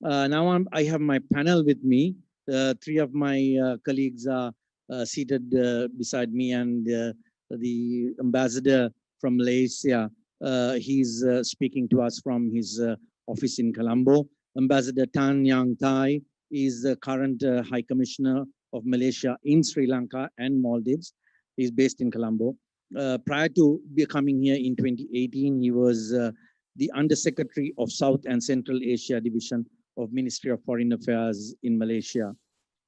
I have my panel with me. Three of my colleagues are seated beside me, and the ambassador from Malaysia. He's speaking to us from his office in Colombo. Ambassador Tan Yang Thai is the current High Commissioner of Malaysia in Sri Lanka and Maldives. He's based in Colombo. Prior to becoming here in 2018, he was the Undersecretary of South and Central Asia Division of Ministry of Foreign Affairs in Malaysia.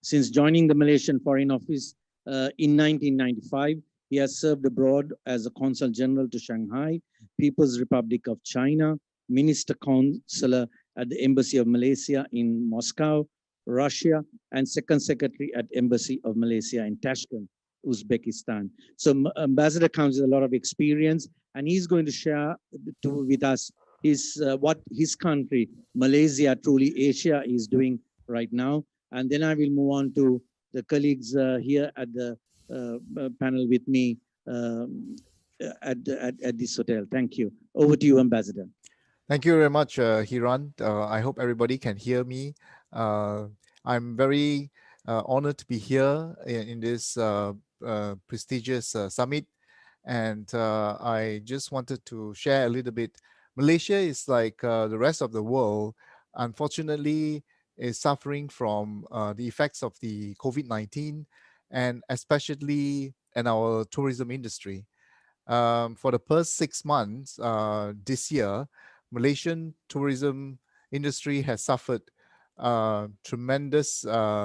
Since joining the Malaysian Foreign Office in 1995, he has served abroad as a Consul General to Shanghai, People's Republic of China, Minister Consular at the Embassy of Malaysia in Moscow, Russia, and Second Secretary at Embassy of Malaysia in Tashkent, Uzbekistan. So Ambassador comes with a lot of experience, and he's going to share with us what his country, Malaysia, truly Asia, is doing right now. And then I will move on to the colleagues here at the panel with me at this hotel. Thank you. Over to you, Ambassador. Thank you very much, Hiran. I hope everybody can hear me. I'm very honored to be here in this prestigious summit. And I just wanted to share a little bit. Malaysia is like the rest of the world, unfortunately, is suffering from the effects of the COVID-19, and especially in our tourism industry. For the first 6 months this year, Malaysian tourism industry has suffered tremendous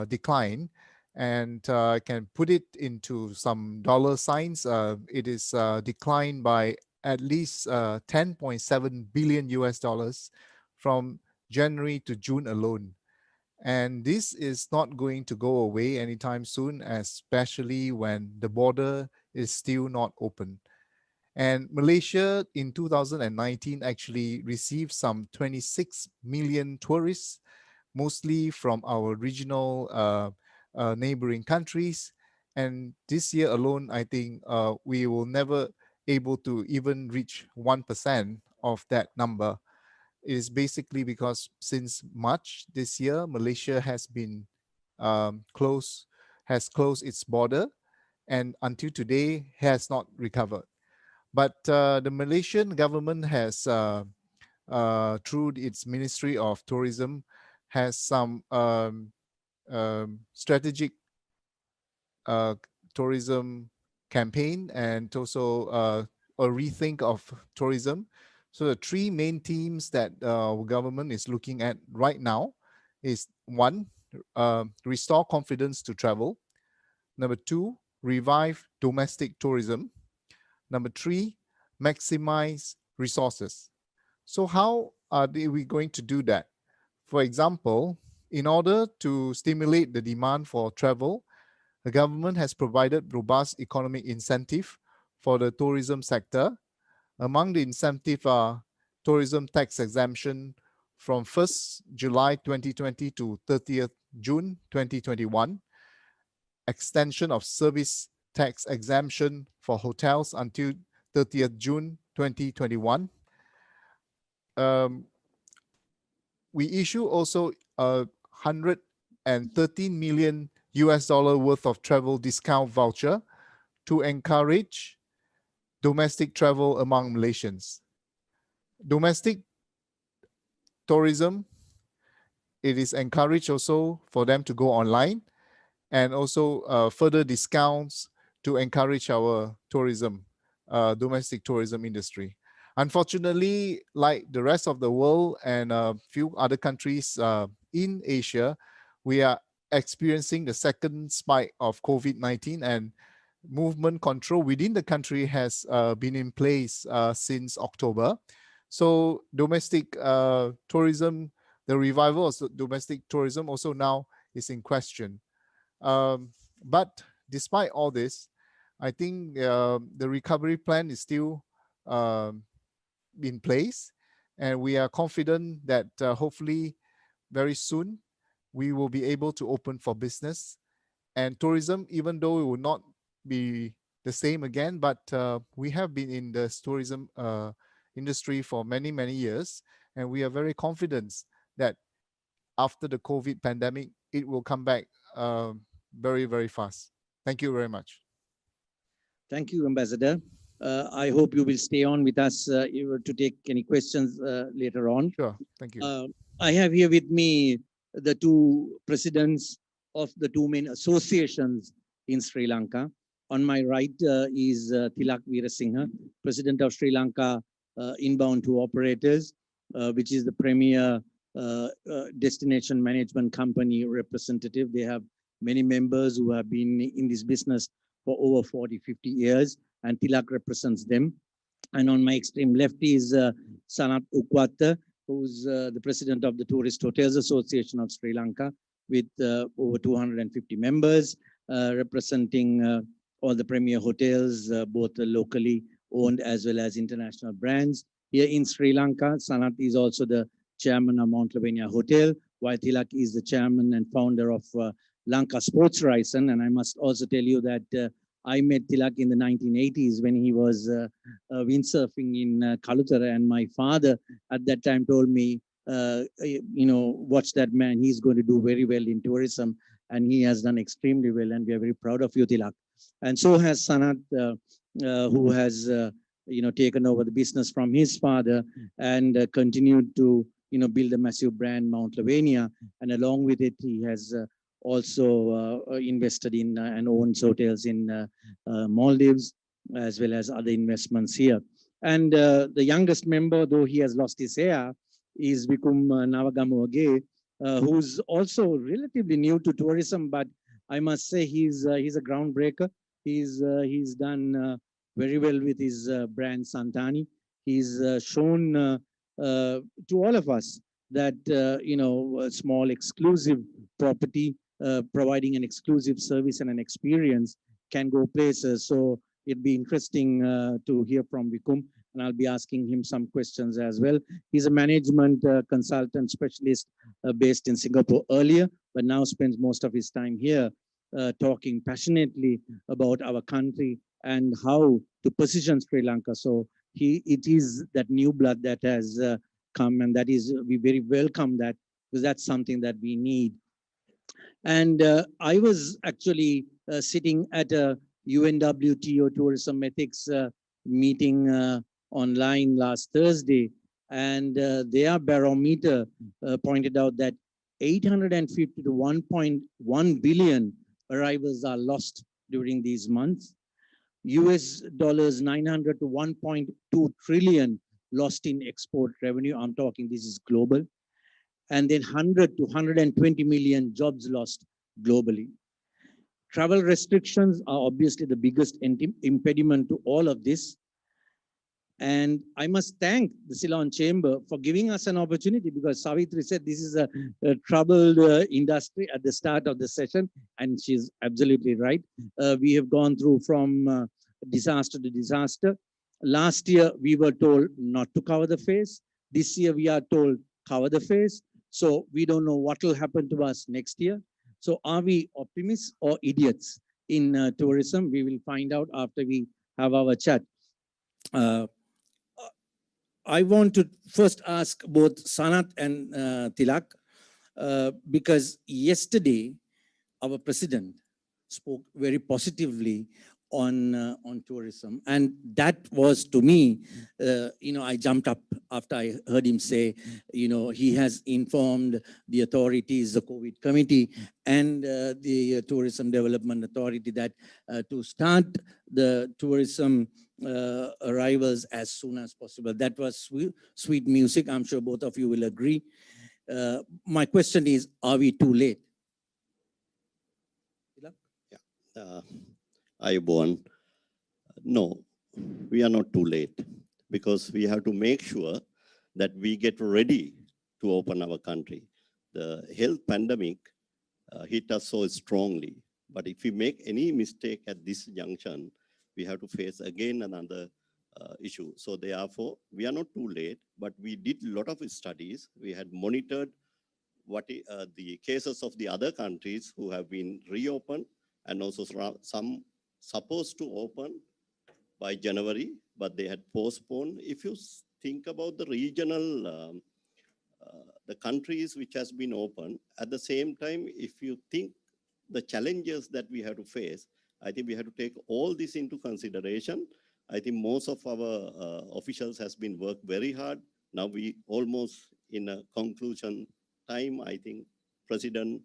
decline, and I can put it into some dollar signs. It is declined by at least 10.7 billion US dollars from January to June alone. And this is not going to go away anytime soon, especially when the border is still not open. And Malaysia in 2019 actually received some 26 million tourists, mostly from our regional neighboring countries. And this year alone, I think we will never able to even reach 1% of that number. It is basically because since March this year, Malaysia has been closed its border, and until today has not recovered. But the Malaysian government has, through its Ministry of Tourism, has some strategic tourism campaign, and also a rethink of tourism. So the three main themes that government is looking at right now is: one, restore confidence to travel; number two, revive domestic tourism; number three, maximize resources. So how are we going to do that? For example, in order to stimulate the demand for travel, the government has provided robust economic incentive for the tourism sector. Among the incentive are tourism tax exemption from 1st July 2020 to 30th June 2021, extension of service tax exemption for hotels until 30th June 2021. We issue also 113 million US dollar worth of travel discount voucher to encourage domestic travel among Malaysians. Domestic tourism, it is encouraged also for them to go online, and also further discounts to encourage our tourism, domestic tourism industry. Unfortunately, like the rest of the world and a few other countries in Asia, we are experiencing the second spike of COVID-19, and movement control within the country has been in place since October. So domestic tourism, the revival of domestic tourism also now is in question. But despite all this, I think the recovery plan is still in place, and we are confident that hopefully very soon we will be able to open for business. And tourism, even though it will not be the same again, but we have been in the tourism industry for many years, and we are very confident that after the COVID pandemic, it will come back very, very fast. Thank you very much. Thank you, Ambassador. I hope you will stay on with us to take any questions later on. Sure. Thank you. I have here with me the two presidents of the two main associations in Sri Lanka. On my right is Tilak Veerasinghe, President of Sri Lanka Inbound Tour Operators, which is the premier destination management company representative. They have many members who have been in this business for over 40, 50 years, and Tilak represents them. And on my extreme left is Sanat Ukwata, who's the president of the Tourist Hotels Association of Sri Lanka, with over 250 members, representing all the premier hotels, both locally owned as well as international brands. Here in Sri Lanka, Sanat is also the chairman of Mount Lavinia Hotel, while Tilak is the chairman and founder of Lanka Sports Horizon. And I must also tell you that I met Tilak in the 1980s when he was windsurfing in Kalutara, and my father at that time told me, watch that man, he's going to do very well in tourism, and he has done extremely well, and we are very proud of you, Tilak. And so has Sanat, who has taken over the business from his father and continued to build a massive brand, Mount Lavinia, and along with it, he has also invested in and owns hotels in Maldives, as well as other investments here. And the youngest member, though he has lost his hair, is Vikum Navagamuage, who's also relatively new to tourism, but I must say he's a groundbreaker. He's done very well with his brand Santani. He's shown to all of us that a small exclusive property providing an exclusive service and an experience can go places. So it'd be interesting to hear from Vikum, and I'll be asking him some questions as well. He's a management consultant specialist based in Singapore earlier, but now spends most of his time here talking passionately about our country and how to position Sri Lanka. So it is that new blood that has come, and that is, we very welcome that, because that's something that we need. And I was actually sitting at a UNWTO Tourism Ethics meeting online last Thursday, and their barometer pointed out that 850 to 1.1 billion arrivals are lost during these months. US dollars 900 to 1.2 trillion lost in export revenue. I'm talking, this is global. And then 100 to 120 million jobs lost globally. Travel restrictions are obviously the biggest impediment to all of this. And I must thank the Ceylon Chamber for giving us an opportunity, because Savitri said this is a troubled industry at the start of the session, and she's absolutely right. We have gone through from disaster to disaster. Last year, we were told not to cover the face. This year, we are told cover the face. So we don't know what will happen to us next year. So are we optimists or idiots in tourism? We will find out after we have our chat. I want to first ask both Sanat and Tilak, because yesterday our president spoke very positively on tourism, and that was, to me, I jumped up after I heard him say, he has informed the authorities, the COVID committee, and the Tourism Development Authority that to start the tourism arrivals as soon as possible. That was sweet music. I'm sure both of you will agree. My question is, are we too late? Ayubon, no, we are not too late, because we have to make sure that we get ready to open our country. The health pandemic hit us so strongly, but if we make any mistake at this junction, we have to face again another issue. So therefore, we are not too late, but we did a lot of studies. We had monitored what the cases of the other countries who have been reopened, and also some supposed to open by January, but they had postponed. If you think about the regional the countries which has been open. At the same time, if you think the challenges that we have to face, I think we have to take all this into consideration. I think most of our officials has been worked very hard. Now we almost in a conclusion time. I think President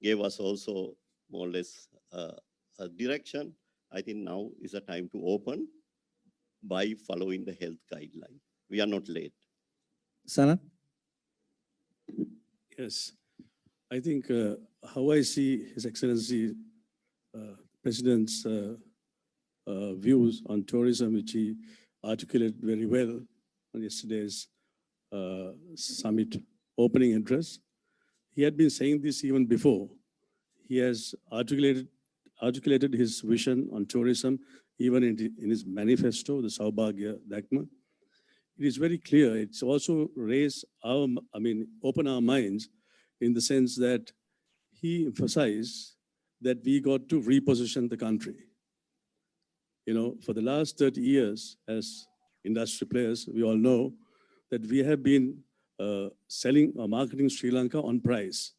gave us also more or less a direction. I think now is the time to open by following the health guideline. We are not late. Sanat? Yes, I think how I see His Excellency President's views on tourism, which he articulated very well on yesterday's summit opening address. He had been saying this even before. He has articulated his vision on tourism even in his manifesto, the Saubhagya Dagma. It is very clear. It's also open our minds in the sense that he emphasized that we got to reposition the country. You know, for the last 30 years, as industry players, we all know that we have been selling or marketing Sri Lanka on price.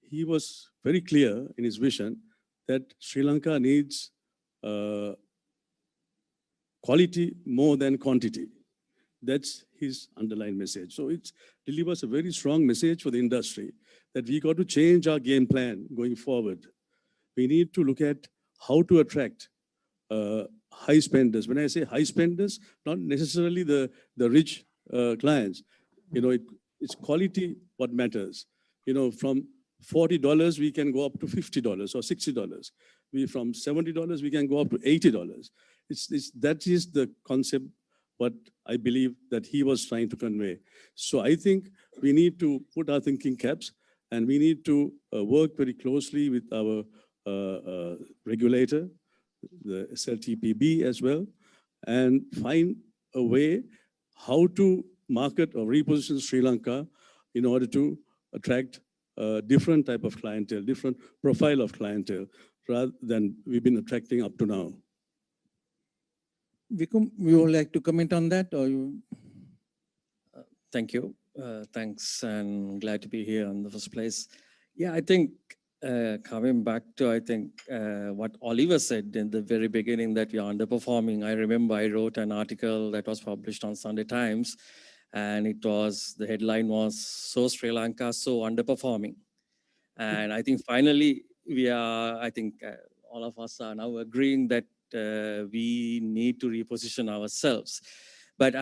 He was very clear in his vision that Sri Lanka needs quality more than quantity. That's his underlying message. So it delivers a very strong message for the industry that we got to change our game plan going forward. We need to look at how to attract high spenders. When I say high spenders, not necessarily the rich clients. You know, it's quality what matters. You know, from $40, we can go up to $50 or $60. From $70, we can go up to $80. That is the concept, what I believe that he was trying to convey. So I think we need to put our thinking caps and we need to work very closely with our regulator, the SLTPB as well, and find a way how to market or reposition Sri Lanka in order to attract a different type of clientele, different profile of clientele, rather than we've been attracting up to now. Vikum, you would like to comment on that, or you? Thank you. Thanks, and glad to be here in the first place. Yeah, I think coming back to, what Oliver said in the very beginning, that we are underperforming. I remember I wrote an article that was published on Sunday Times, and the headline was, "So Sri Lanka, so underperforming." And I think finally all of us are now agreeing that we need to reposition ourselves. But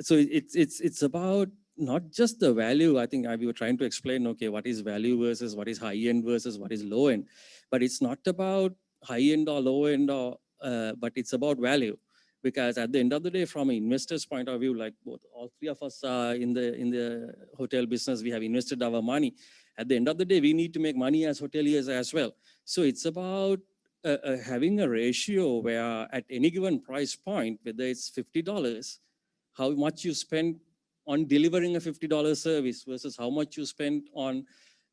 so it's about not just the value. I think we were trying to explain, okay, what is value versus what is high end versus what is low end. But it's not about high end or low end, but it's about value. Because at the end of the day, from an investor's point of view, like all three of us are in the hotel business, we have invested our money. At the end of the day, we need to make money as hoteliers as well. So it's about having a ratio where at any given price point, whether it's $50, how much you spend on delivering a $50 service versus how much you spend on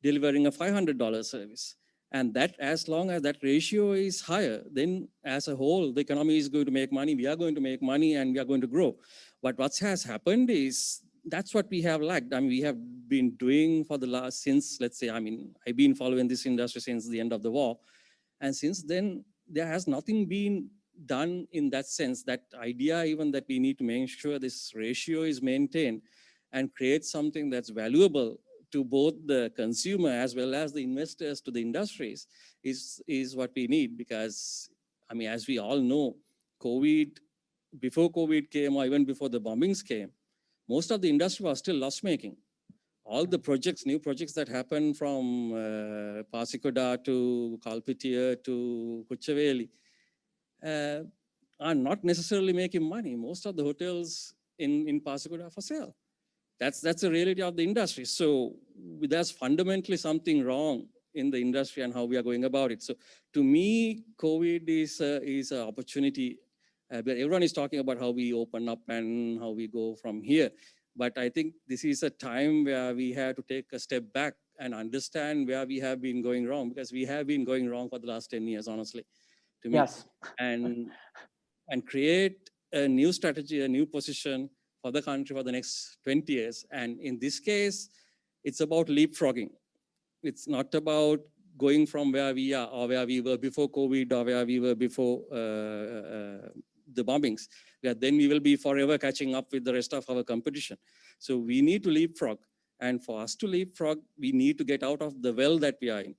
delivering a $500 service. And that, as long as that ratio is higher, then as a whole, the economy is going to make money, we are going to make money, and we are going to grow. But what has happened is, that's what we have lacked. I mean, we have been doing for the last, since, let's say, I've been following this industry since the end of the war. And since then, there has nothing been done in that sense. That idea even that we need to make sure this ratio is maintained and create something that's valuable to both the consumer as well as the investors, to the industries, is what we need. Because, as we all know, before COVID came, or even before the bombings came, most of the industry was still loss-making. All the projects, new projects that happen from Pasikoda to Kalpitiya to Kuchaveli are not necessarily making money. Most of the hotels in Pasikoda are for sale. That's the reality of the industry. So there's fundamentally something wrong in the industry and how we are going about it. So to me, COVID is an opportunity. But everyone is talking about how we open up and how we go from here. But I think this is a time where we have to take a step back and understand where we have been going wrong, because we have been going wrong for the last 10 years, honestly, to me. Yes. And create a new strategy, a new position for the country for the next 20 years. And in this case, It's about leapfrogging. It's not about going from where we are or where we were before COVID or where we were before the bombings. Then we will be forever catching up with the rest of our competition. So we need to leapfrog. And for us to leapfrog, we need to get out of the well that we are in.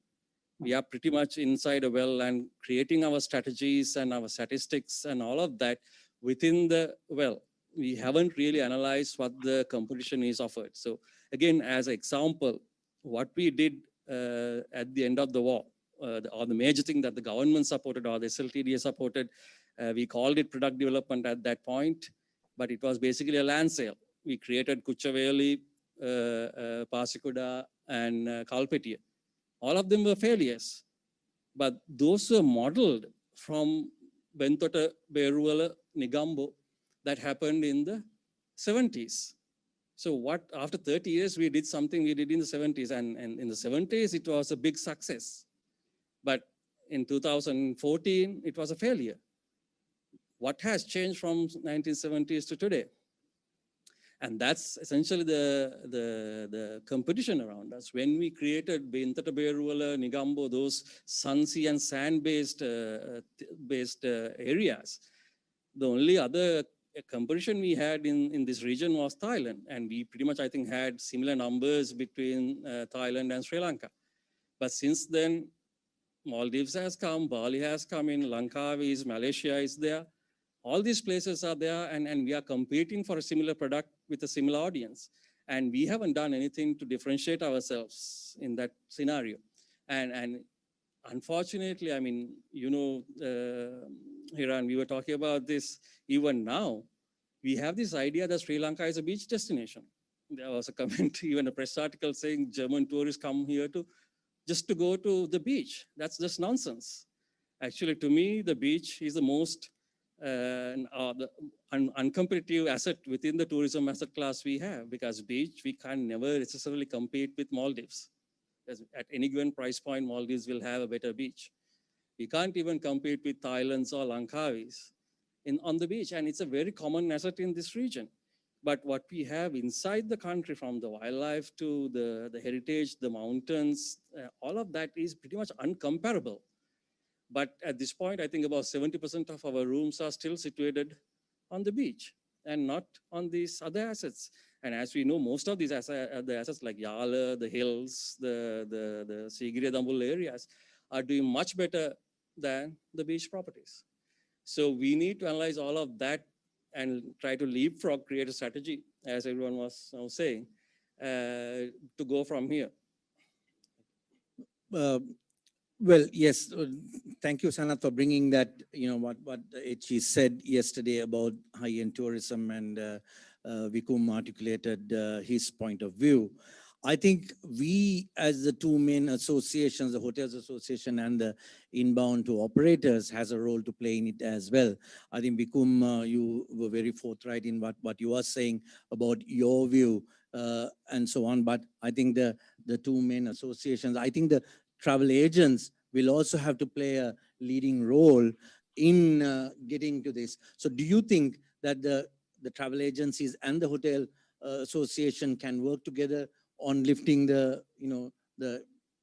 We are pretty much inside a well and creating our strategies and our statistics and all of that within the well. We haven't really analyzed what the competition is offered. So again, as an example, what we did at the end of the war, or the major thing that the government supported or the SLTDA supported, we called it product development at that point, but it was basically a land sale. We created Kuchaveli, Pasikuda, and Kalpetiya. All of them were failures, but those were modeled from Bentota, Beruala, Nigambo that happened in the 70s. So what, after 30 years, we did something we did in the 70s, and in the 70s, it was a big success. But in 2014, it was a failure. What has changed from 1970s to today? And that's essentially the competition around us. When we created Bentata Beruala, Nigambo, those sun, sea, and sand-based areas, the only other competition we had in this region was Thailand. And we pretty much, I think, had similar numbers between Thailand and Sri Lanka. But since then, Maldives has come, Bali has come in, Lanka is, Malaysia is there. All these places are there, and we are competing for a similar product with a similar audience. And we haven't done anything to differentiate ourselves in that scenario. And unfortunately, I mean, you know, Hiran, we were talking about this even now. We have this idea that Sri Lanka is a beach destination. There was a comment, even a press article saying German tourists come here just to go to the beach. That's just nonsense. Actually, to me, the beach is the most uncompetitive asset within the tourism asset class we have, because beach, we can never necessarily compete with Maldives. At any given price point, Maldives will have a better beach. We can't even compete with Thailands or Langkavis on the beach, and it's a very common asset in this region. But what we have inside the country, from the wildlife to the heritage, the mountains, all of that is pretty much uncomparable. But at this point, I think about 70% of our rooms are still situated on the beach and not on these other assets. And as we know, most of these assets like Yala, the hills, the Sigiriya Dambul areas are doing much better than the beach properties. So we need to analyze all of that and try to leapfrog, create a strategy, as everyone was now saying, to go from here. Well, yes, thank you, Sanat, for bringing that, you know, what HE said yesterday about high-end tourism, and Vikum articulated his point of view. I think we, as the two main associations, the Hotels Association and the Inbound to Operators, has a role to play in it as well. I think, Vikum, you were very forthright in what you are saying about your view and so on. But I think the two main associations, I think the travel agents will also have to play a leading role in getting to this. So do you think that the travel agencies and the hotel association can work together on lifting the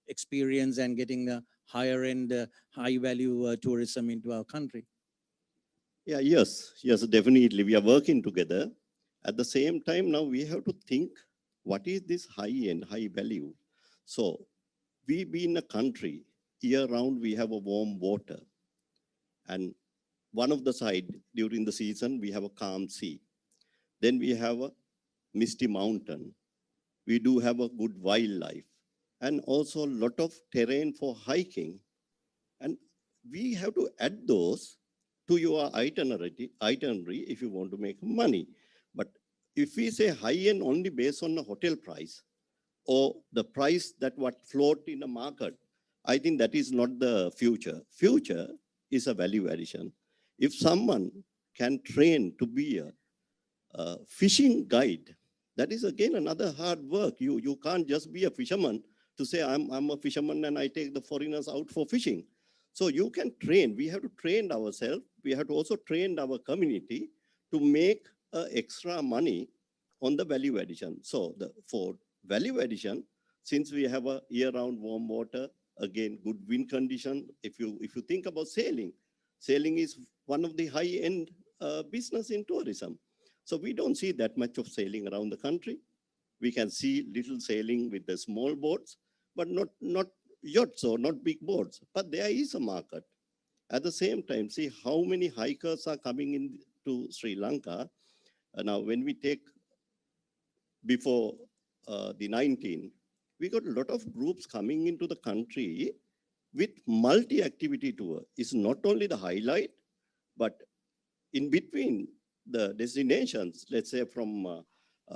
experience and getting the higher end, high value tourism into our country? Yeah, yes, definitely. We are working together. At the same time, now we have to think, what is this high end, high value? So we be in a country, year round we have a warm water. And one of the side, during the season, we have a calm sea. Then we have a misty mountain. We do have a good wildlife and also a lot of terrain for hiking. And we have to add those to your itinerary if you want to make money. But if we say high end only based on the hotel price or the price that what float in the market, I think that is not the future. Future is a value addition. If someone can train to be a fishing guide, that is again another hard work. You can't just be a fisherman to say, I'm a fisherman and I take the foreigners out for fishing. So you can train. We have to train ourselves. We have to also train our community to make extra money on the value addition. So for value addition, since we have a year-round warm water, again, good wind condition. If you think about sailing is one of the high-end business in tourism. So we don't see that much of sailing around the country. We can see little sailing with the small boats, but not yachts or not big boats. But there is a market. At the same time, see how many hikers are coming into Sri Lanka. Now, when we take before the 19, we got a lot of groups coming into the country with multi-activity tour. It's not only the highlight, but in between the destinations, let's say from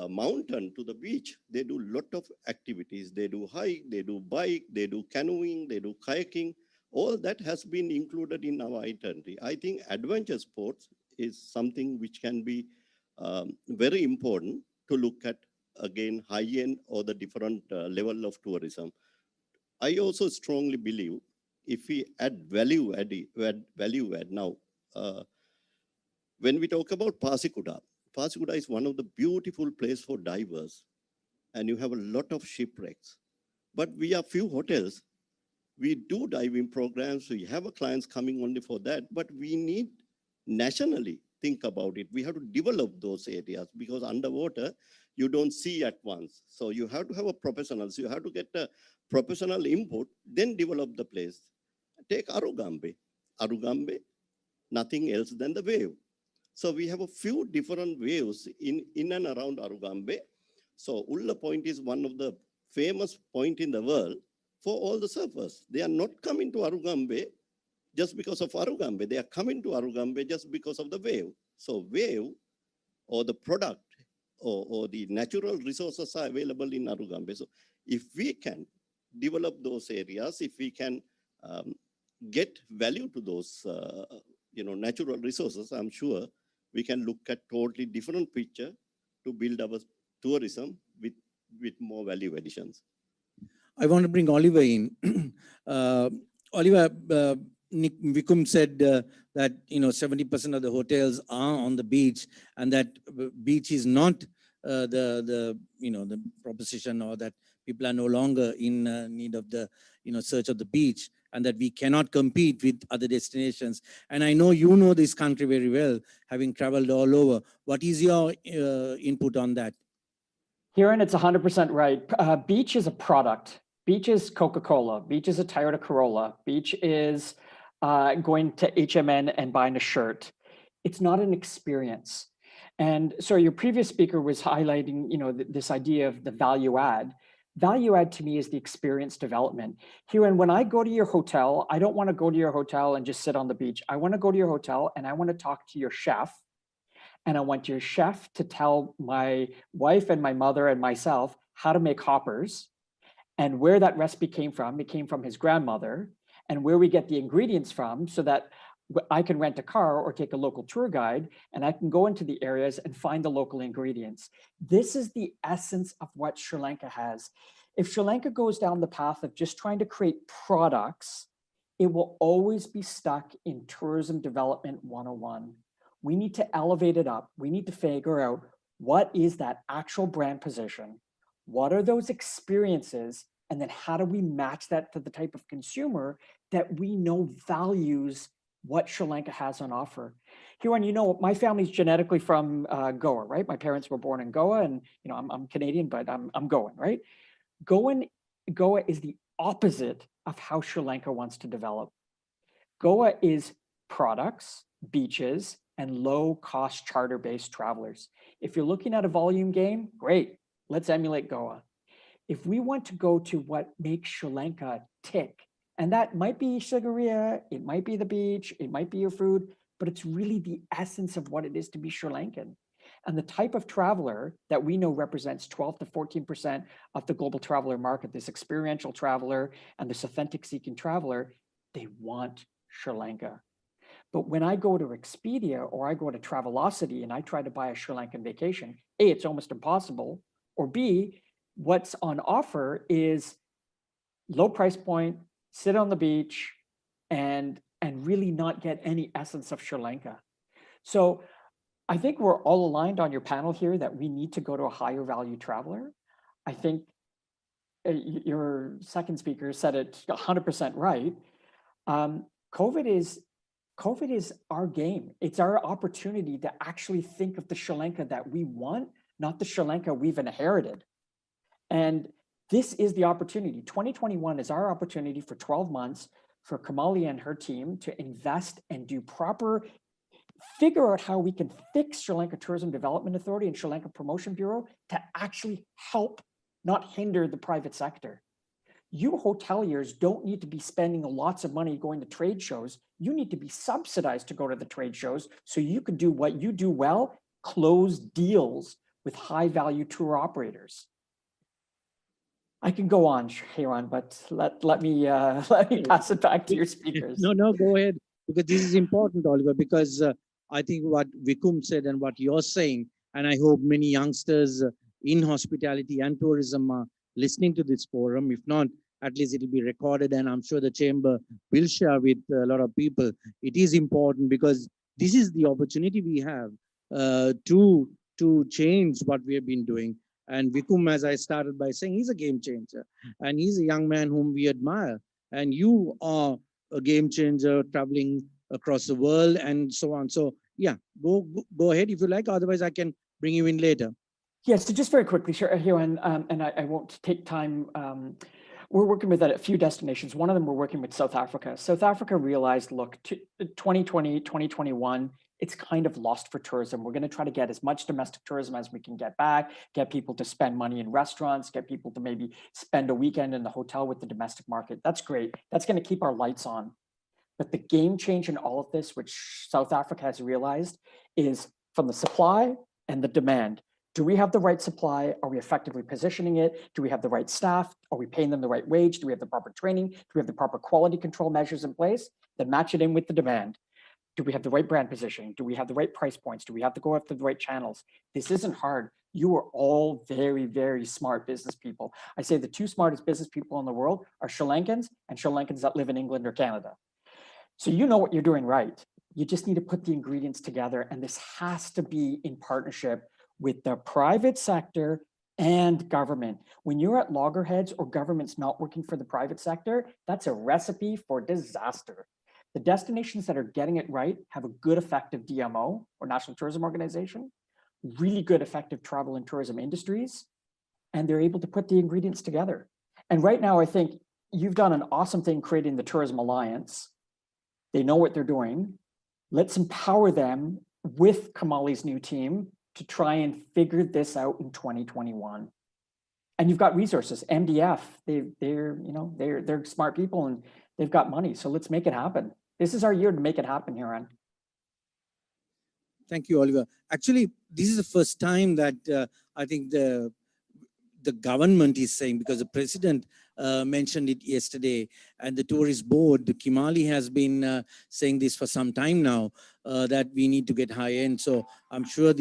mountain to the beach, they do a lot of activities. They do hike, they do bike, they do canoeing, they do kayaking. All that has been included in our itinerary. I think adventure sports is something which can be very important to look at, again, high-end or the different level of tourism. I also strongly believe if we add value add now, when we talk about Pasikuda is one of the beautiful places for divers, and you have a lot of shipwrecks. But we have few hotels. We do diving programs. We have clients coming only for that, but we need nationally think about it. We have to develop those areas because underwater, you don't see at once. So you have to have a professional. So you have to get a professional input, then develop the place. Take Arugambe. Arugambe, nothing else than the wave. So we have a few different waves in and around Arugambe. So Ulla Point is one of the famous point in the world for all the surfers. They are not coming to Arugambe just because of Arugambe. They are coming to Arugambe just because of the wave. So wave or the product or the natural resources are available in Arugambe. So if we can develop those areas, if we can get value to those natural resources, I'm sure we can look at totally different picture to build our tourism with more value additions. I want to bring Oliver in. Oliver, Vikum said that 70% of the hotels are on the beach, and that beach is not the proposition, or that people are no longer in need of the search of the beach, and that we cannot compete with other destinations. And I know you know this country very well, having traveled all over. What is your input on that? Hiran, it's 100% right. Beach is a product. Beach is Coca-Cola. Beach is a Toyota Corolla. Beach is going to HMN and buying a shirt. It's not an experience. And so your previous speaker was highlighting, this idea of the value add. Value add to me is the experience development. Hiran, when I go to your hotel, I don't want to go to your hotel and just sit on the beach. I want to go to your hotel and I want to talk to your chef. And I want your chef to tell my wife and my mother and myself how to make hoppers and where that recipe came from. It came from his grandmother, and where we get the ingredients from, so that I can rent a car or take a local tour guide and I can go into the areas and find the local ingredients. This is the essence of what Sri Lanka has. If Sri Lanka goes down the path of just trying to create products, it will always be stuck in tourism development 101. We need to elevate it up. We need to figure out what is that actual brand position? What are those experiences? And then how do we match that to the type of consumer that we know values what Sri Lanka has on offer? Hiran, my family's genetically from Goa, right? My parents were born in Goa, and I'm Canadian, but I'm Goan, right? Goa is the opposite of how Sri Lanka wants to develop. Goa is products, beaches, and low-cost charter-based travelers. If you're looking at a volume game, great, let's emulate Goa. If we want to go to what makes Sri Lanka tick, and that might be Sigiriya, it might be the beach, it might be your food, but it's really the essence of what it is to be Sri Lankan. And the type of traveler that we know represents 12 to 14% of the global traveler market, this experiential traveler and this authentic seeking traveler, they want Sri Lanka. But when I go to Expedia or I go to Travelocity and I try to buy a Sri Lankan vacation, A, it's almost impossible, or B, what's on offer is low price point, sit on the beach, and really not get any essence of Sri Lanka. So I think we're all aligned on your panel here that we need to go to a higher value traveler. I think your second speaker said it 100% right. COVID is our game. It's our opportunity to actually think of the Sri Lanka that we want, not the Sri Lanka we've inherited. And this is the opportunity. 2021 is our opportunity for 12 months for Kamali and her team to invest and do figure out how we can fix Sri Lanka Tourism Development Authority and Sri Lanka Promotion Bureau to actually help, not hinder the private sector. You hoteliers don't need to be spending lots of money going to trade shows. You need to be subsidized to go to the trade shows so you can do what you do well, close deals with high value tour operators. I can go on, Hiran, but let me pass it back to your speakers. No, go ahead, because this is important, Oliver, because I think what Vikum said and what you're saying, and I hope many youngsters in hospitality and tourism are listening to this forum. If not, at least it'll be recorded, and I'm sure the chamber will share with a lot of people. It is important because this is the opportunity we have to change what we have been doing. And Vikum, as I started by saying, he's a game changer, and he's a young man whom we admire. And you are a game changer, traveling across the world and so on. So yeah, go ahead if you like. Otherwise, I can bring you in later. Yes, so just very quickly, Hiran, and I won't take time. We're working with a few destinations. One of them, we're working with South Africa. South Africa realized, look, 2020, 2021, it's kind of lost for tourism. We're going to try to get as much domestic tourism as we can get back, get people to spend money in restaurants, get people to maybe spend a weekend in the hotel with the domestic market. That's great. That's going to keep our lights on. But the game change in all of this, which South Africa has realized, is from the supply and the demand. Do we have the right supply? Are we effectively positioning it? Do we have the right staff? Are we paying them the right wage? Do we have the proper training? Do we have the proper quality control measures in place that match it in with the demand? Do we have the right brand positioning? Do we have the right price points? Do we have to go after the right channels? This isn't hard. You are all very, very smart business people. I say the two smartest business people in the world are Sri Lankans and Sri Lankans that live in England or Canada. So you know what you're doing right. You just need to put the ingredients together, and this has to be in partnership with the private sector and government. When you're at loggerheads or government's not working for the private sector, that's a recipe for disaster. The destinations that are getting it right have a good, effective DMO or National Tourism Organization, really good, effective travel and tourism industries, and they're able to put the ingredients together. And right now, I think you've done an awesome thing creating the Tourism Alliance. They know what they're doing. Let's empower them with Kamali's new team to try and figure this out in 2021. And you've got resources. MDF, they're smart people and they've got money. So let's make it happen. This is our year to make it happen, Hiran. Thank you, Oliver. Actually, this is the first time that I think the government is saying, because the president mentioned it yesterday, and the tourist board, Kimali, has been saying this for some time now, that we need to get high end. So I'm sure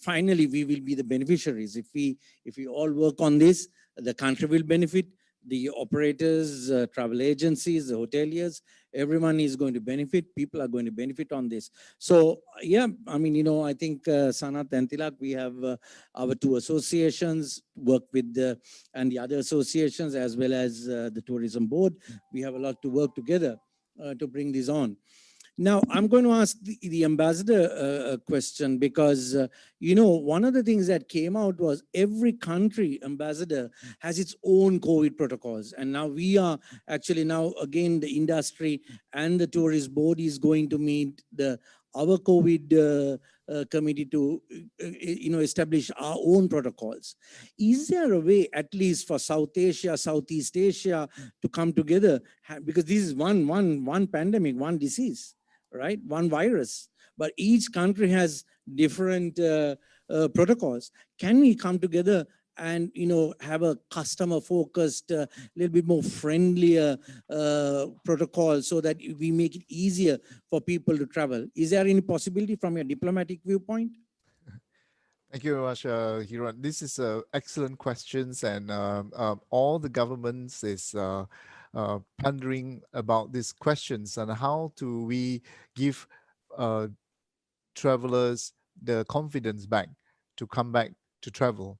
finally we will be the beneficiaries. If we all work on this, the country will benefit, the operators, travel agencies, the hoteliers, everyone is going to benefit. People are going to benefit on this. So yeah, I think Sanat and Tilak, we have our two associations work with and the other associations, as well as the tourism board. We have a lot to work together to bring this on. Now, I'm going to ask the ambassador a question, because, one of the things that came out was every country, ambassador, has its own COVID protocols. And now we are actually again, the industry and the tourist board is going to meet our COVID committee to, establish our own protocols. Is there a way, at least for South Asia, Southeast Asia, to come together? Because this is one pandemic, one disease, right? One virus, but each country has different protocols. Can we come together and have a customer focused, little bit more friendlier protocol, so that we make it easier for people to travel? Is there any possibility from your diplomatic viewpoint? Thank you very much, Hiran. This is excellent questions, and all the governments is pondering about these questions and how do we give travelers the confidence back to come back to travel.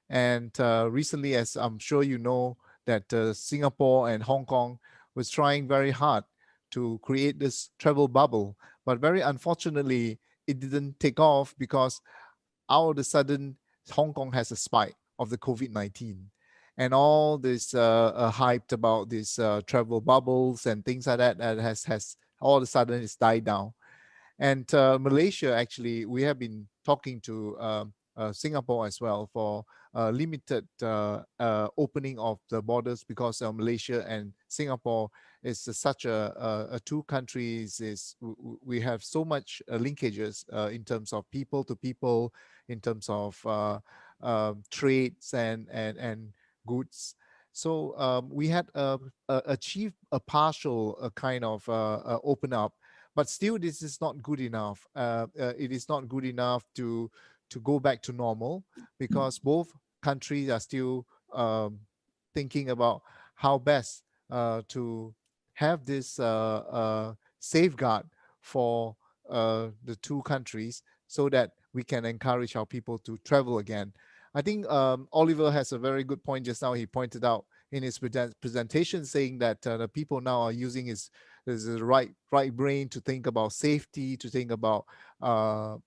And recently, as I'm sure you know, that Singapore and Hong Kong was trying very hard to create this travel bubble. But very unfortunately, it didn't take off because all of a sudden, Hong Kong has a spike of the COVID-19. And all this hyped about these travel bubbles and things like that, that has all of a sudden it's died down. And Malaysia, actually, we have been talking to Singapore as well for limited opening of the borders, because Malaysia and Singapore is such a two countries. We have so much linkages in terms of people to people, in terms of trades and goods. So we had achieved a partial kind of open up, but still this is not good enough. It is not good enough to go back to normal, because both countries are still thinking about how best to have this safeguard for the two countries, so that we can encourage our people to travel again. I think Oliver has a very good point just now. He pointed out in his presentation, saying that the people now are using his right brain to think about safety, to think about how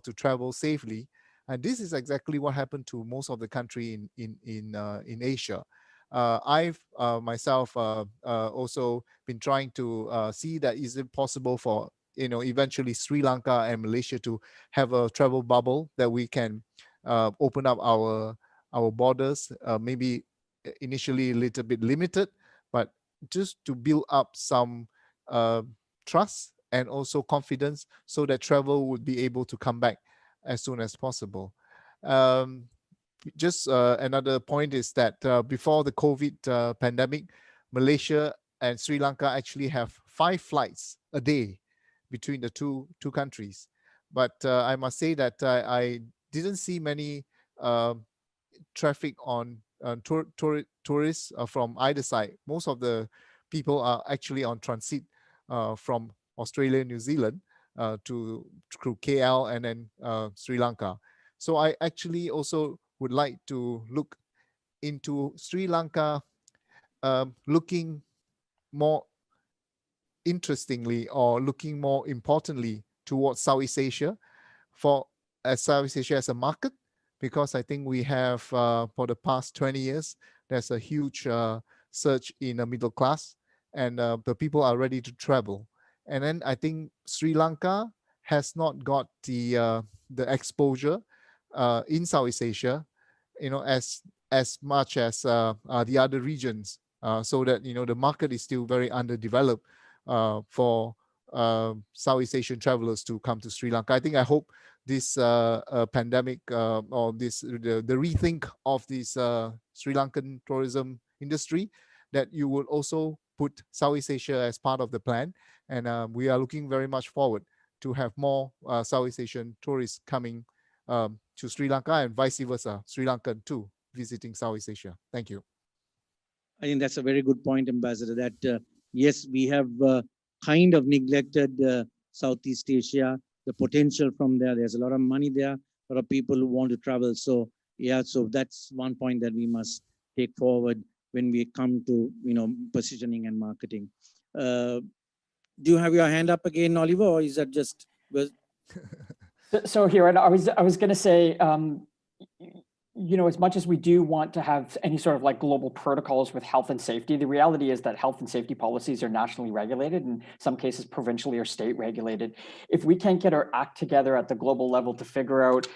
to travel safely. And this is exactly what happened to most of the country in Asia. I've myself also been trying to see that is it possible for eventually Sri Lanka and Malaysia to have a travel bubble, that we can open up our borders, maybe initially a little bit limited, but just to build up some trust and also confidence, so that travel would be able to come back as soon as possible. Just another point is that before the COVID pandemic, Malaysia and Sri Lanka actually have 5 flights a day between the two countries. But I must say that I didn't see many traffic on tourists from either side. Most of the people are actually on transit from Australia, New Zealand to KL and then Sri Lanka. So I actually also would like to look into Sri Lanka, looking more interestingly, or looking more importantly towards Southeast Asia, for Southeast Asia as a market, because I think we have for the past 20 years, there's a huge surge in the middle class, and the people are ready to travel. And then I think Sri Lanka has not got the exposure in Southeast Asia, as much as the other regions, so that the market is still very underdeveloped for Southeast Asian travelers to come to Sri Lanka. I hope this pandemic or the rethink of this Sri Lankan tourism industry, that you will also put Southeast Asia as part of the plan, and we are looking very much forward to have more Southeast Asian tourists coming to Sri Lanka, and vice versa, Sri Lankan too visiting Southeast Asia. Thank you. I think that's a very good point, Ambassador, that yes, we have kind of neglected Southeast Asia, the potential from there. There's a lot of money there, a lot of people who want to travel. So yeah, so that's one point that we must take forward when we come to positioning and marketing. Do you have your hand up again, Oliver, or is that just? So here, and I was going to say, as much as we do want to have any sort of like global protocols with health and safety, the reality is that health and safety policies are nationally regulated, in some cases provincially or state regulated. If we can't get our act together at the global level to figure out,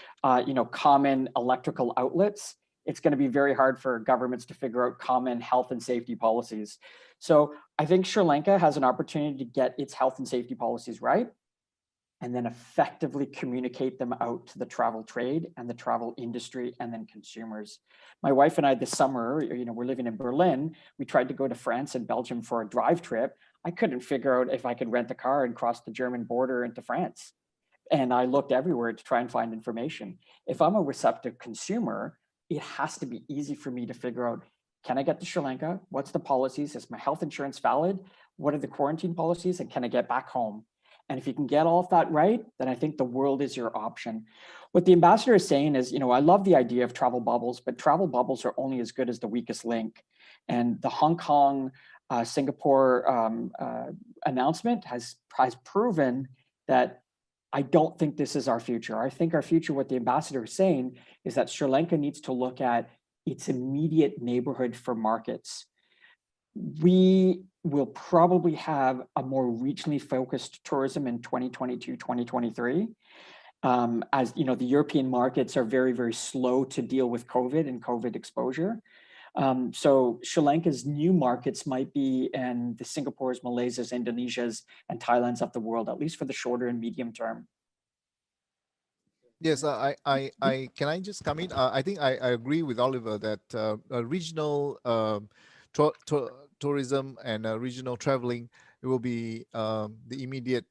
common electrical outlets, it's going to be very hard for governments to figure out common health and safety policies. So I think Sri Lanka has an opportunity to get its health and safety policies right, and then effectively communicate them out to the travel trade and the travel industry and then consumers. My wife and I this summer, we're living in Berlin. We tried to go to France and Belgium for a drive trip. I couldn't figure out if I could rent a car and cross the German border into France. And I looked everywhere to try and find information. If I'm a receptive consumer, it has to be easy for me to figure out, can I get to Sri Lanka? What's the policies? Is my health insurance valid? What are the quarantine policies? And can I get back home? And if you can get all of that right, then I think the world is your option. What the ambassador is saying is, I love the idea of travel bubbles, but travel bubbles are only as good as the weakest link. And the Hong Kong, Singapore announcement has proven that I don't think this is our future. I think our future, what the ambassador is saying, is that Sri Lanka needs to look at its immediate neighborhood for markets. We will probably have a more regionally focused tourism in 2022, 2023. As the European markets are very, very slow to deal with COVID and COVID exposure. So Sri Lanka's new markets might be in the Singapores, Malaysias, Indonesias, and Thailands of the world, at least for the shorter and medium term. Yes, can I just come in? I think I agree with Oliver that regional tourism and regional traveling will be the immediate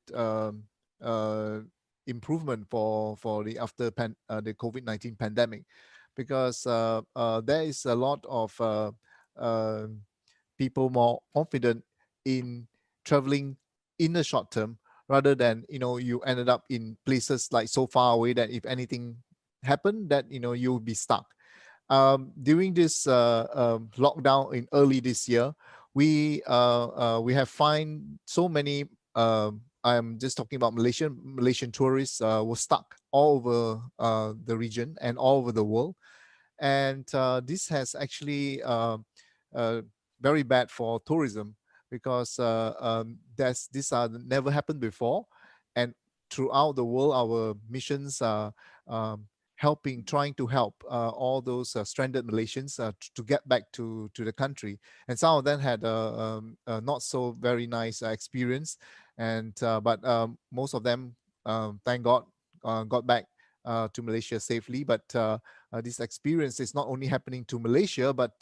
improvement for the after the COVID-19 pandemic, because there is a lot of people more confident in traveling in the short term, rather than you ended up in places like so far away that if anything happened, that you'll be stuck. During this lockdown in early this year, we have find so many. I'm just talking about Malaysian tourists were stuck all over the region and all over the world, and this has actually very bad for tourism, because these are never happened before, and throughout the world our missions are trying to help all those stranded Malaysians to get back to the country, and some of them had a not so very nice experience, and but most of them, thank God, got back to Malaysia safely. But this experience is not only happening to Malaysia, but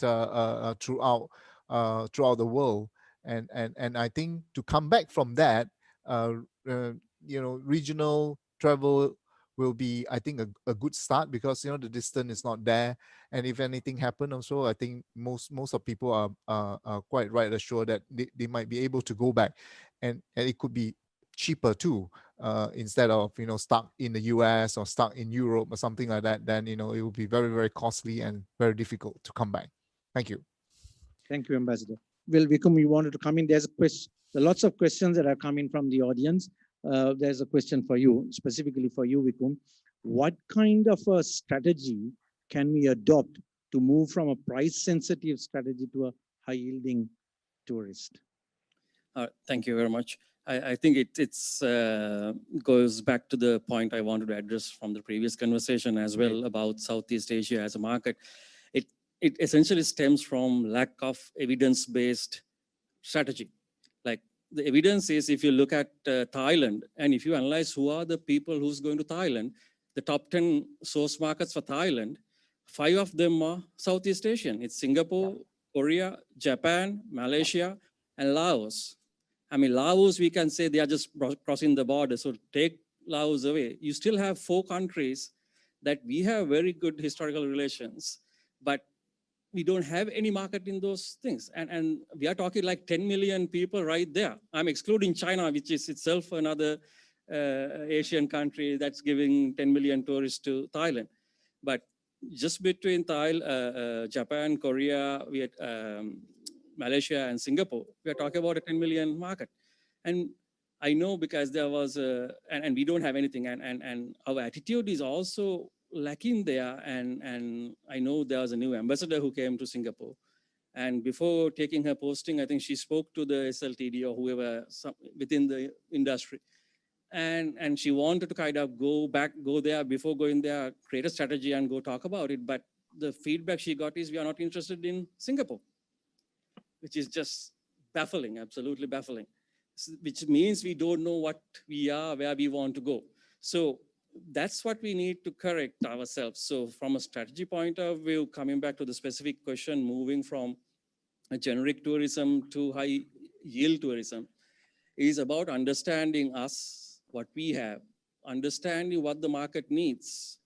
throughout the world. And I think to come back from that, regional travel will be, I think, a good start, because the distance is not there, and if anything happen also, I think most of people are quite right assured that they might be able to go back, and it could be cheaper too, instead of stuck in the US or stuck in Europe or something like that. Then it will be very, very costly and very difficult to come back. Thank you. Thank you, Ambassador. Well, Vikram, you wanted to come in. There's a question. There are lots of questions that are coming from the audience. There's a question for you, specifically for you, Vikram. What kind of a strategy can we adopt to move from a price-sensitive strategy to a high-yielding tourist? Thank you very much. I think it's goes back to the point I wanted to address from the previous conversation as well about Southeast Asia as a market. It essentially stems from lack of evidence-based strategy. Like, the evidence is, if you look at Thailand, and if you analyze who are the people who's going to Thailand, the top 10 source markets for Thailand, 5 of them are Southeast Asian. It's Singapore, Korea, Japan, Malaysia, and Laos. I mean, Laos, we can say they are just crossing the border. So take Laos away. You still have 4 countries that we have very good historical relations, but we don't have any market in those things. And we are talking like 10 million people right there. I'm excluding China, which is itself another Asian country that's giving 10 million tourists to Thailand. But just between Japan, Korea, Malaysia, and Singapore, we are talking about a 10 million market. And I know, because there was and we don't have anything, and our attitude is also lacking there. And I know there was a new ambassador who came to Singapore, and before taking her posting, I think she spoke to the SLTD or whoever within the industry, and she wanted to kind of go there before going there, create a strategy and go talk about it. But the feedback she got is, we are not interested in Singapore, which is just baffling, absolutely baffling, which means we don't know what we are, where we want to go. So that's what we need to correct ourselves. So from a strategy point of view, coming back to the specific question, moving from a generic tourism to high yield tourism is about understanding us, what we have, understanding what the market needs,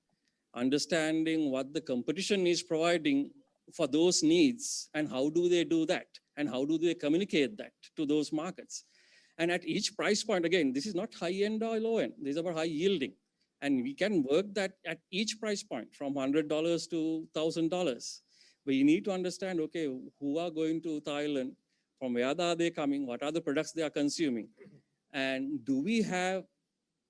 understanding what the competition is providing for those needs, and how do they do that, and how do they communicate that to those markets. And at each price point, again, this is not high-end or low-end. This is about high yielding. And we can work that at each price point from $100 to $1,000. We need to understand, okay, who are going to Thailand, from where are they coming, what are the products they are consuming, and do we have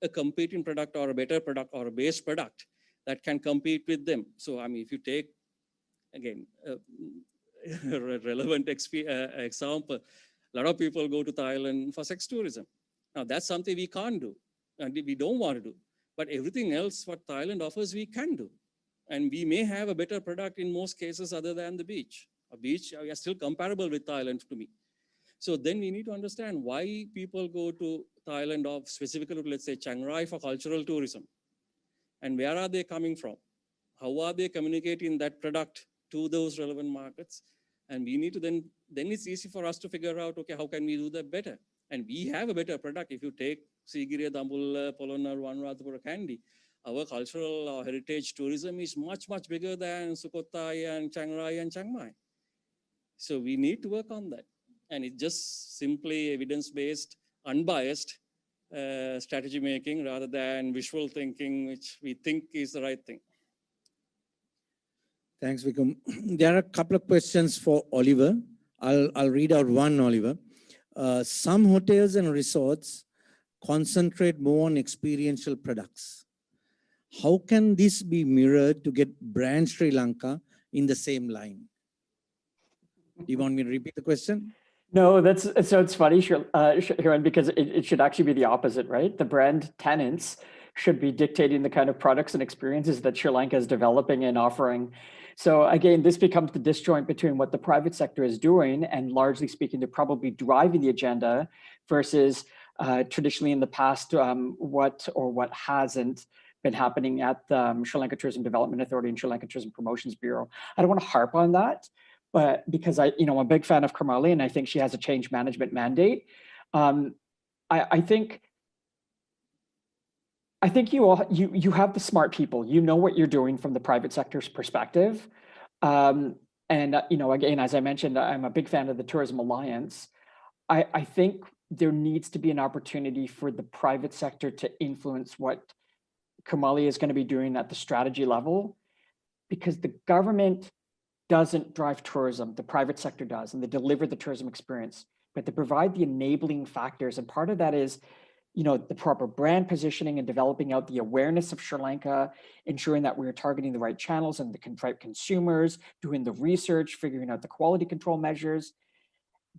a competing product or a better product or a base product that can compete with them? So, I mean, if you take, again, a relevant example, a lot of people go to Thailand for sex tourism. Now, that's something we can't do, and we don't want to do. But everything else what Thailand offers, we can do. And we may have a better product in most cases other than the beach. A beach, we are still comparable with Thailand to me. So then we need to understand why people go to Thailand, or specifically, let's say, Chiang Rai for cultural tourism. And where are they coming from? How are they communicating that product to those relevant markets? And we need to then it's easy for us to figure out, okay, how can we do that better? And we have a better product. If you take Sigiriya, Dambulla, Polonar, Anuradhapura, Kandy, our cultural or heritage tourism is much, much bigger than Sukhothai and Chiang Rai and Chiang Mai. So we need to work on that. And it's just simply evidence-based, unbiased strategy making rather than visual thinking, which we think is the right thing. Thanks, Vikram. There are a couple of questions for Oliver. I'll read out one, Oliver. Some hotels and resorts concentrate more on experiential products. How can this be mirrored to get brand Sri Lanka in the same line? Do you want me to repeat the question? No, so it's funny, Hiran, because it should actually be the opposite, right? The brand tenants should be dictating the kind of products and experiences that Sri Lanka is developing and offering. So again, this becomes the disjoint between what the private sector is doing and largely speaking, they're probably driving the agenda versus traditionally in the past, what hasn't been happening at the Sri Lanka Tourism Development Authority and Sri Lanka Tourism Promotions Bureau. I don't want to harp on that, but because I'm a big fan of Kamali and I think she has a change management mandate. I think you have the smart people. You know what you're doing from the private sector's perspective, and again, as I mentioned, I'm a big fan of the Tourism Alliance. I think there needs to be an opportunity for the private sector to influence what Kamali is going to be doing at the strategy level, because the government doesn't drive tourism, the private sector does, and they deliver the tourism experience, but they provide the enabling factors. And part of that is, the proper brand positioning and developing out the awareness of Sri Lanka, ensuring that we're targeting the right channels and the right consumers, doing the research, figuring out the quality control measures.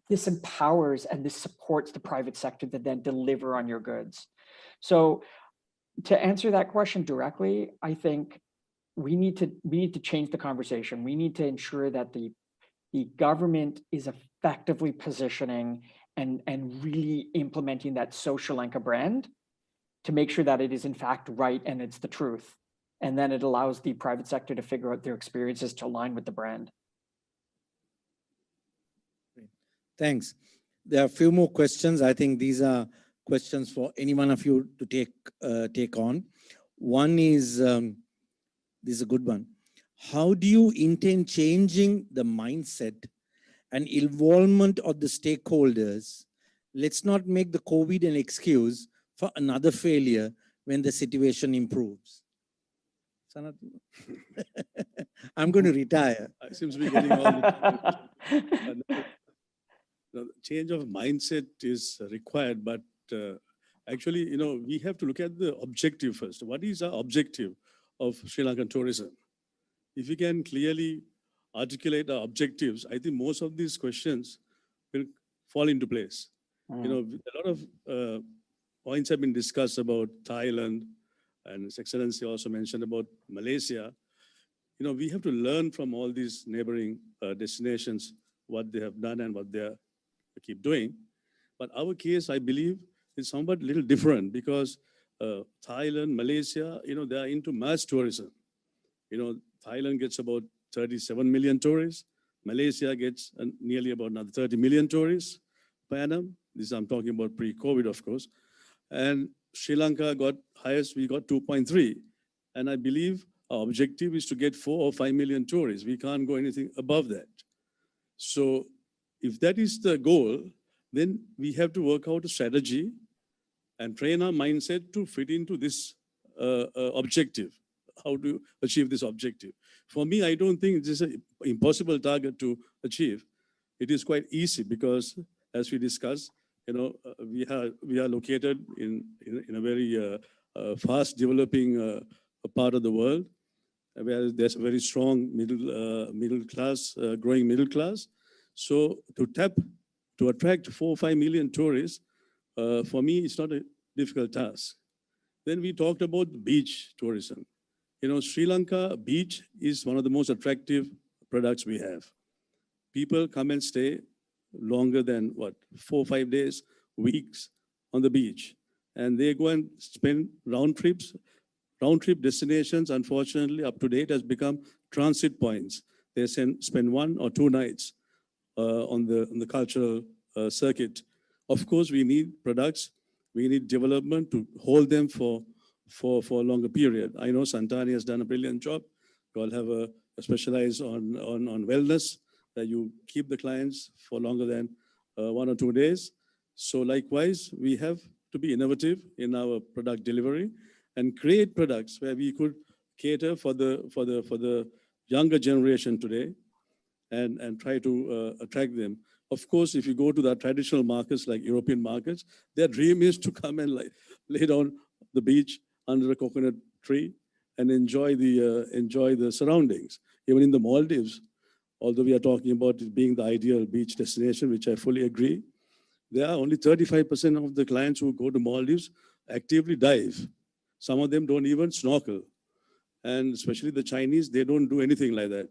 This empowers and this supports the private sector to then deliver on your goods. So to answer that question directly, I think we need to change the conversation. We need to ensure that the government is effectively positioning and really implementing that Sri Lanka brand to make sure that it is in fact right and it's the truth. And then it allows the private sector to figure out their experiences to align with the brand. Thanks. There are a few more questions. I think these are questions for any one of you to take on. One is, this is a good one. How do you intend changing the mindset and involvement of the stakeholders? Let's not make the COVID an excuse for another failure when the situation improves. Sanat, I'm going to retire. I seem to be getting all the change of mindset is required, but actually, we have to look at the objective first. What is our objective of Sri Lankan tourism? If we can clearly articulate our objectives, I think most of these questions will fall into place. A lot of points have been discussed about Thailand, and His Excellency also mentioned about Malaysia. We have to learn from all these neighboring destinations, what they have done and what they keep doing. But our case, I believe, is somewhat little different because Thailand, Malaysia, they are into mass tourism. Thailand gets about 37 million tourists. Malaysia gets nearly about another 30 million tourists per annum. This I'm talking about pre-COVID, of course. And Sri Lanka got highest, we got 2.3. And I believe our objective is to get 4 or 5 million tourists. We can't go anything above that. So if that is the goal, then we have to work out a strategy and train our mindset to fit into this objective. How to achieve this objective? For me, I don't think this is an impossible target to achieve. It is quite easy because, as we discussed, we are located in a very fast developing part of the world, where there's a very strong middle class, growing middle class. So to attract 4 or 5 million tourists, for me, it's not a difficult task. Then we talked about beach tourism. Sri Lanka beach is one of the most attractive products we have. People come and stay longer than 4 or 5 days, weeks on the beach. And they go and spend round trip destinations, unfortunately, up to date has become transit points. They spend 1 or 2 nights on the cultural circuit. Of course, we need products, we need development to hold them for a longer period. I know Santani has done a brilliant job. You all have a specialize on wellness, that you keep the clients for longer than 1 or 2 days. So likewise, we have to be innovative in our product delivery and create products where we could cater for the younger generation today and try to attract them. Of course, if you go to the traditional markets like European markets, their dream is to come and lay down the beach under a coconut tree and enjoy the surroundings. Even in the Maldives, although we are talking about it being the ideal beach destination, which I fully agree, there are only 35% of the clients who go to Maldives actively dive. Some of them don't even snorkel. And especially the Chinese, they don't do anything like that.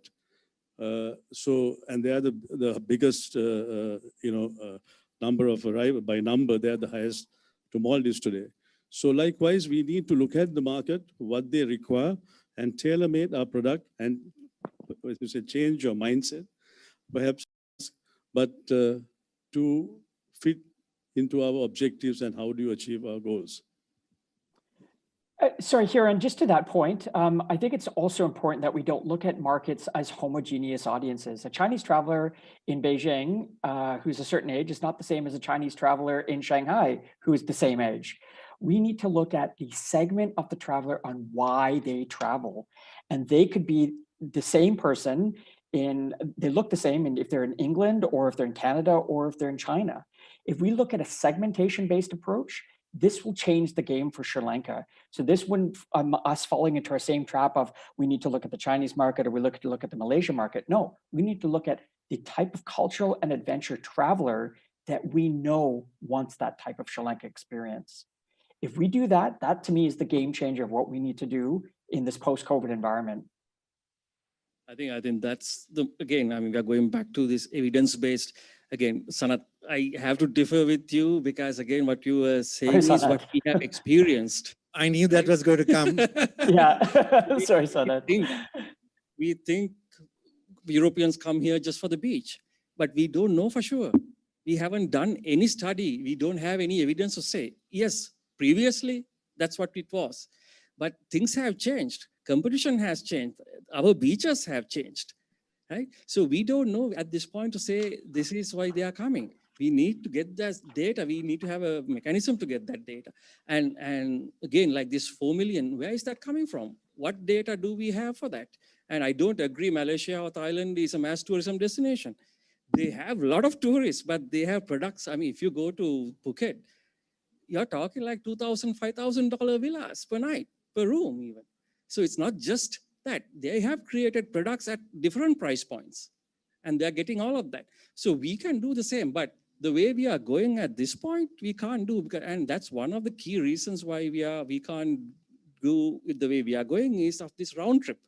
And they are the biggest, number of arrival by number. They are the highest to Maldives today. So likewise, we need to look at the market, what they require, and tailor-made our product and, as you said, change your mindset, perhaps, but to fit into our objectives and how do you achieve our goals. Sorry, Hiran, just to that point, I think it's also important that we don't look at markets as homogeneous audiences. A Chinese traveler in Beijing who's a certain age is not the same as a Chinese traveler in Shanghai who is the same age. We need to look at the segment of the traveler on why they travel. And they could be the same person they look the same if they're in England or if they're in Canada or if they're in China. If we look at a segmentation-based approach, this will change the game for Sri Lanka. So this wouldn't us falling into our same trap of we need to look at the Chinese market or we look at the Malaysian market. No, we need to look at the type of cultural and adventure traveler that we know wants that type of Sri Lanka experience. If we do that, that to me is the game changer of what we need to do in this post-COVID environment. I think that's again, we are going back to this evidence-based. Again, Sanat, I have to differ with you because again, what you were saying is what we have experienced. I knew that was going to come. Yeah, sorry, Sanat. We think Europeans come here just for the beach, but we don't know for sure. We haven't done any study. We don't have any evidence to say, yes, previously, that's what it was. But things have changed. Competition has changed. Our beaches have changed. Right? So we don't know at this point to say this is why they are coming. We need to get that data. We need to have a mechanism to get that data. And again, like this 4 million, where is that coming from? What data do we have for that? And I don't agree Malaysia or Thailand is a mass tourism destination. They have a lot of tourists, but they have products. If you go to Phuket, you're talking like $2,000, $5,000 villas per night, per room even. So it's not just that. They have created products at different price points and they're getting all of that. So we can do the same, but the way we are going at this point, we can't do, and that's one of the key reasons why we can't do it the way we are going is of this round trip.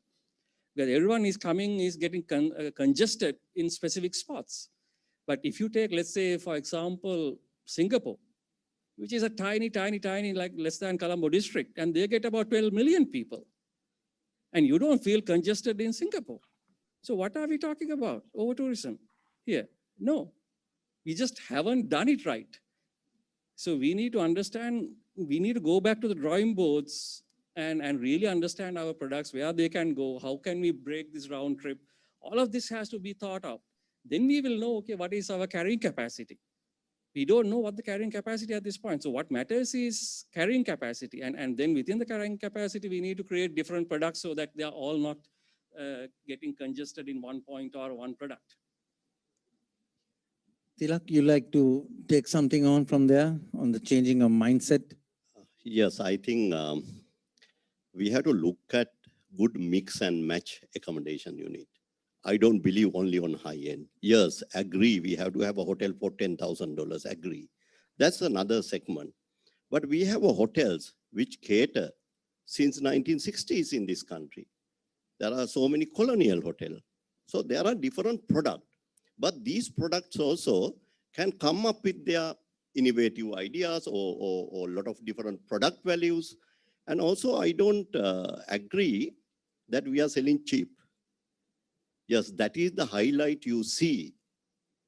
Because everyone is coming, is getting congested in specific spots. But if you take, let's say, for example, Singapore, which is a tiny, like less than Colombo district, and they get about 12 million people. And you don't feel congested in Singapore. So what are we talking about? Over-tourism here? No, we just haven't done it right. So we need to understand, we need to go back to the drawing boards and really understand our products, where they can go, how can we break this round trip? All of this has to be thought of. Then we will know, okay, what is our carrying capacity? we don't know what the carrying capacity at this point. So what matters is carrying capacity. And then within the carrying capacity, we need to create different products so that they are all not getting congested in one point or one product. Tilak, you like to take something on from there on the changing of mindset? Yes, I think we have to look at good mix and match accommodation unit. I don't believe only on high end. Yes, agree, we have to have a hotel for $10,000, agree. That's another segment. But we have hotels which cater since 1960s in this country. There are so many colonial hotels. So there are different products. But these products also can come up with their innovative ideas or a lot of different product values. And also I don't agree that we are selling cheap. Yes, that is the highlight you see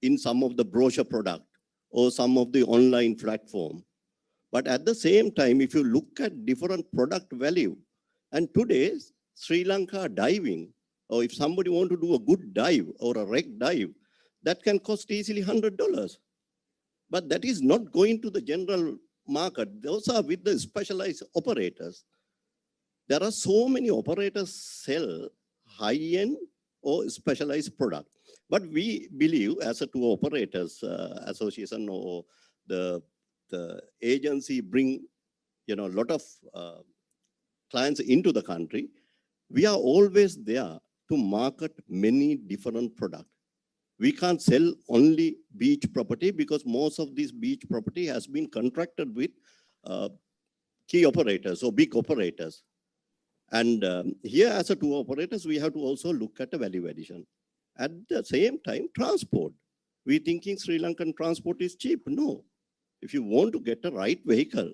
in some of the brochure product or some of the online platform. But at the same time, if you look at different product value, and today Sri Lanka diving, or if somebody want to do a good dive or a wreck dive, that can cost easily $100. But that is not going to the general market. Those are with the specialized operators. There are so many operators sell high-end or specialized product. But we believe as a tour operators association or the agency bring a lot of clients into the country, we are always there to market many different products. We can't sell only beach property because most of this beach property has been contracted with key operators or big operators. And here as a tour operators, we have to also look at the value addition. At the same time, transport. We thinking Sri Lankan transport is cheap. No. If you want to get the right vehicle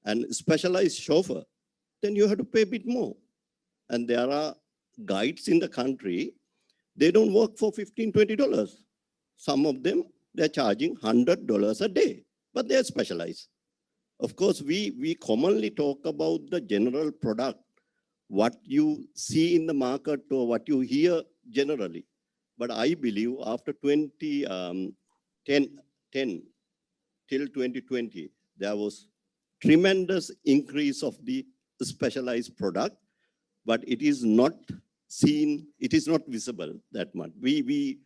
and specialized chauffeur, then you have to pay a bit more. And there are guides in the country, they don't work for $15, $20. Some of them, they're charging $100 a day, but they're specialized. Of course, we commonly talk about the general product, what you see in the market or what you hear generally. But I believe after 2010 till 2020, there was tremendous increase of the specialized product, but it is not seen, it is not visible that much. We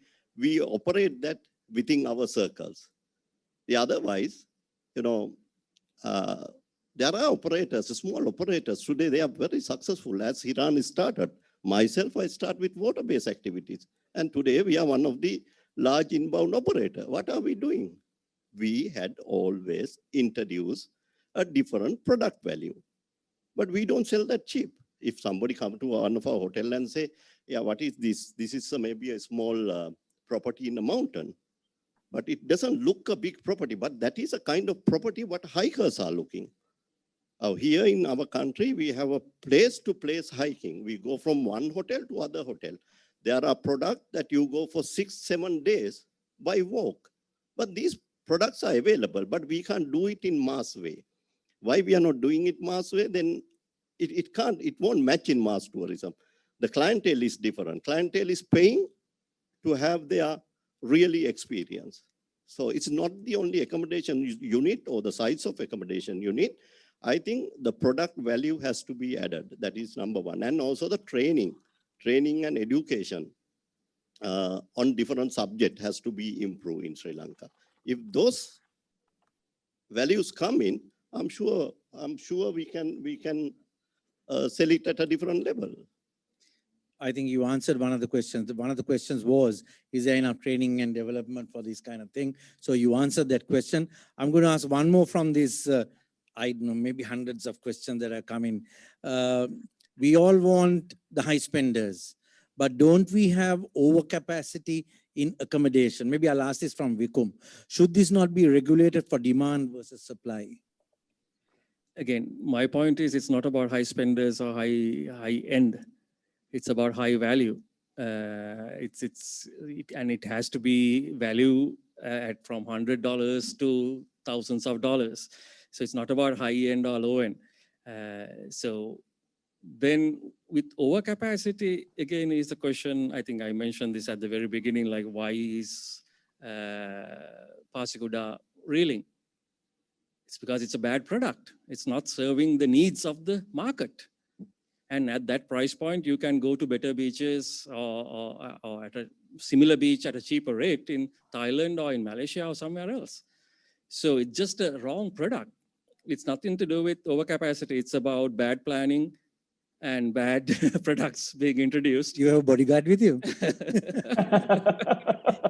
operate that within our circles. Otherwise, there are operators, small operators. Today, they are very successful. As Hiran started, myself, I start with water-based activities. And today, we are one of the large inbound operator. What are we doing? We had always introduced a different product value, but we don't sell that cheap. If somebody come to one of our hotel and say, yeah, what is this? This is maybe a small property in the mountain, but it doesn't look a big property, but that is a kind of property what hikers are looking. Here in our country, we have a place-to-place hiking. We go from one hotel to other hotel. There are products that you go for 6-7 days by walk, but these products are available, but we can't do it in mass way. Why we are not doing it mass way? Then it won't match in mass tourism. The clientele is different. Clientele is paying to have their really experience. So it's not the only accommodation unit or the size of accommodation unit. I think the product value has to be added. That is number one. And also the training and education on different subjects has to be improved in Sri Lanka. If those values come in, I'm sure we can sell it at a different level. I think you answered one of the questions. One of the questions was, is there enough training and development for this kind of thing? So you answered that question. I'm going to ask one more from this, I don't know, maybe hundreds of questions that are coming. We all want the high spenders, but don't we have overcapacity in accommodation? Maybe I'll ask this from Vikum. Should this not be regulated for demand versus supply? Again, my point is it's not about high spenders or high end. It's about high value. And it has to be value at from $100 to thousands of dollars. So it's not about high end or low end. So then with overcapacity, again, is the question, I think I mentioned this at the very beginning, like why is Pasiguda reeling. It's because it's a bad product. It's not serving the needs of the market. And at that price point, you can go to better beaches or at a similar beach at a cheaper rate in Thailand or in Malaysia or somewhere else. So it's just a wrong product. It's nothing to do with overcapacity. It's about bad planning and bad products being introduced. You have a bodyguard with you.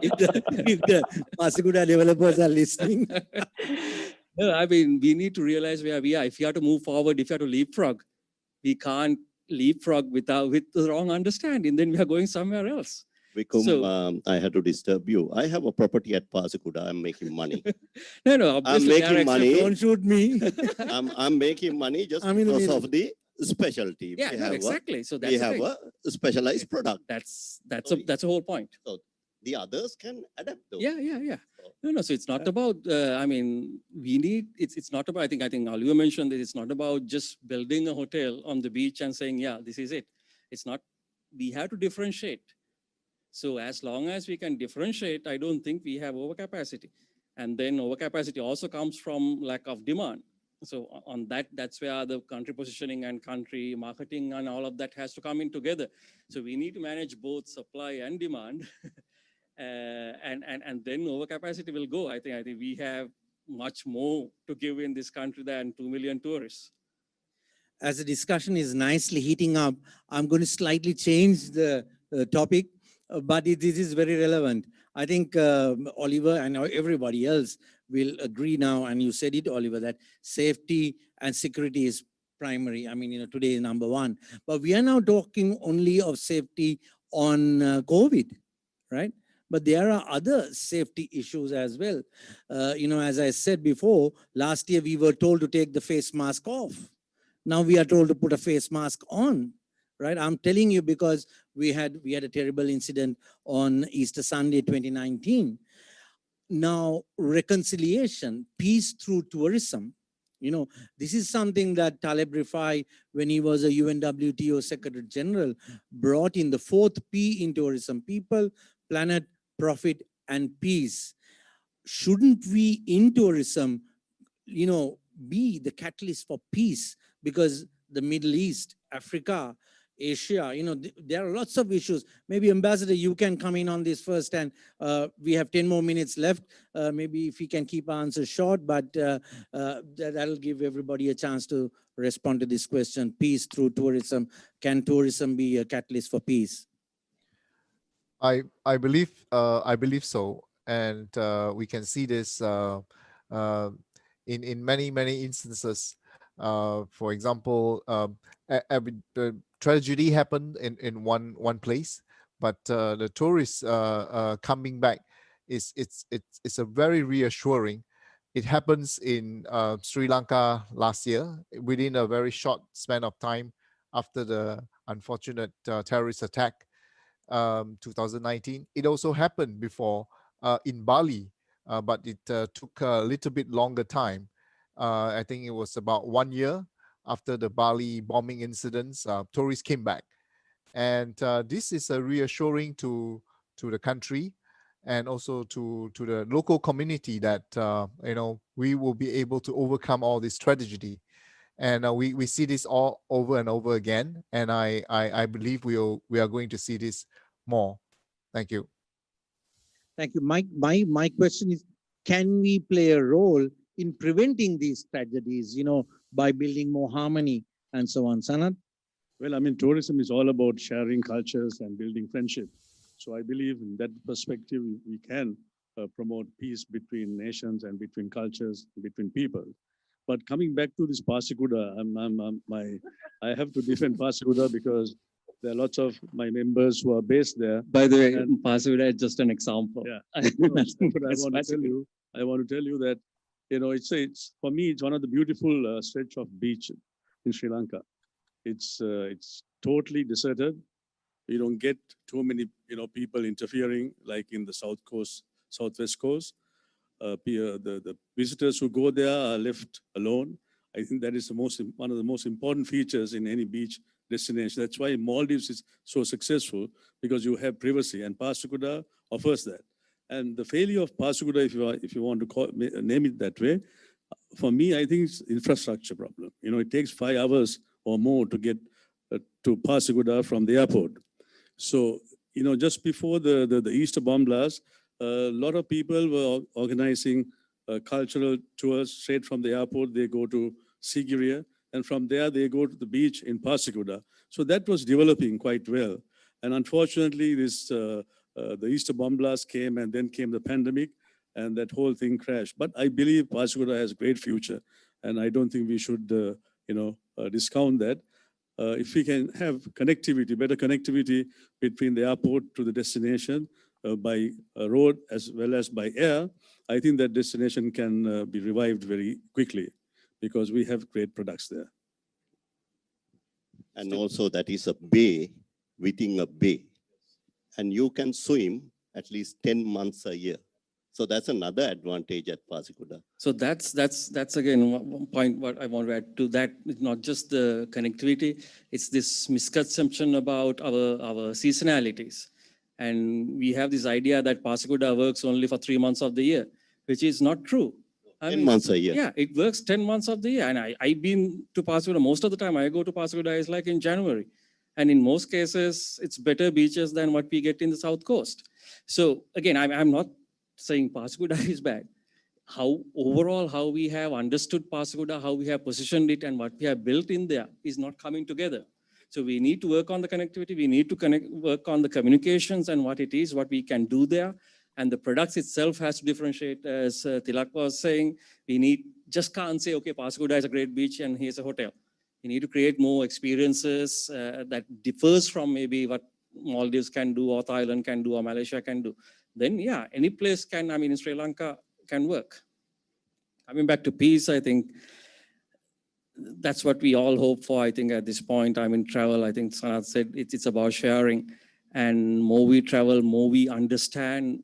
if the Pasikuda developers are listening. No, I mean, we need to realize where we are. If you have to move forward, if you have to leapfrog, we can't leapfrog with the wrong understanding. Then we are going somewhere else. Vikum, I had to disturb you. I have a property at Pasikuda. I'm making money. No, I'm making money. Don't shoot me. I'm making money just because of the specialty. Yeah, no, exactly. So that's we have a specialized product. That's a whole point. So the others can adapt those. Yeah. No. So it's not about. I mean, we need. It's not about. I think Oliver mentioned that it's not about just building a hotel on the beach and saying, yeah, this is it. It's not. We have to differentiate. So as long as we can differentiate, I don't think we have overcapacity. And then overcapacity also comes from lack of demand. So on that's where the country positioning and country marketing and all of that has to come in together. So we need to manage both supply and demand. And then overcapacity will go. I think we have much more to give in this country than 2 million tourists. As the discussion is nicely heating up, I'm going to slightly change the topic, but this is very relevant. I think Oliver and everybody else will agree now, and you said it, Oliver, that safety and security is primary. I mean, today is number one. But we are now talking only of safety on COVID, right? But there are other safety issues as well. As I said before, last year we were told to take the face mask off. Now we are told to put a face mask on, right? I'm telling you because we had a terrible incident on Easter Sunday 2019. Now, reconciliation, peace through tourism. This is something that Taleb Rifai, when he was a UNWTO Secretary General, brought in the 4th P in tourism: people, planet, profit, and peace. Shouldn't we in tourism, be the catalyst for peace? Because the Middle East, Africa, Asia, there are lots of issues. Maybe Ambassador, you can come in on this first, and we have 10 more minutes left. Maybe if we can keep our answers short, but that'll give everybody a chance to respond to this question. Peace through tourism. Can tourism be a catalyst for peace? I believe so, and we can see this in many instances. For example, the tragedy happened in one place, but the tourists coming back it's a very reassuring. It happens in Sri Lanka last year within a very short span of time after the unfortunate terrorist attack. 2019. It also happened before in Bali, but it took a little bit longer time. I think it was about 1 year after the Bali bombing incidents. Tourists came back, and this is reassuring to the country and also to the local community that we will be able to overcome all this tragedy. And we see this all over and over again. And I believe we are going to see this more. Thank you. Thank you. My question is, can we play a role in preventing these tragedies, by building more harmony and so on? Sanat? Well, I mean, tourism is all about sharing cultures and building friendship. So I believe in that perspective, we can promote peace between nations and between cultures, between people. But coming back to this Pasikuda, I have to defend Pasikuda because there are lots of my members who are based there. By the way, Pasikuda is just an example. Yeah, but I want to tell you that it's for me it's one of the beautiful stretch of beach in Sri Lanka. It's totally deserted. You don't get too many people interfering like in the south coast, southwest coast. The visitors who go there are left alone. I think that is one of the most important features in any beach destination. That's why Maldives is so successful, because you have privacy, and Pasikuda offers that. And the failure of Pasiguda, if you want to name it that way, for me, I think it's infrastructure problem. You know, it takes 5 hours or more to get to Pasiguda from the airport. So, you know, just before the Easter bomb blast, a lot of people were organizing cultural tours straight from the airport. They go to Sigiriya, and from there they go to the beach in Pasiguda. So that was developing quite well. And unfortunately, the Easter bomb blast came, and then came the pandemic, and that whole thing crashed. But I believe Pasiguda has a great future, and I don't think we should, discount that. If we can have connectivity, better connectivity between the airport to the destination by road as well as by air, I think that destination can be revived very quickly because we have great products there. And also that is a bay within a bay. And you can swim at least 10 months a year. So that's another advantage at Pasiguda. So that's again one point what I want to add to that. It's not just the connectivity, it's this misconception about our seasonalities. And we have this idea that Pasiguda works only for 3 months of the year, which is not true. 10 months a year. Yeah, it works 10 months of the year. And I've been to Pasiguda, most of the time I go to Pasiguda is like in January. And in most cases, it's better beaches than what we get in the South Coast. So again, I'm not saying Pasiguda is bad. How we have understood Pasiguda, how we have positioned it, and what we have built in there is not coming together. So we need to work on the connectivity. We need to work on the communications and what it is, what we can do there. And the products itself has to differentiate. As Tilak was saying, just can't say, okay, Pasiguda is a great beach and here's a hotel. We need to create more experiences that differs from maybe what Maldives can do, or Thailand can do, or Malaysia can do. Then yeah, any place can, in Sri Lanka can work. Coming back to peace, I think that's what we all hope for. I think at this point, travel, I think Sanat said it's about sharing. And more we travel, more we understand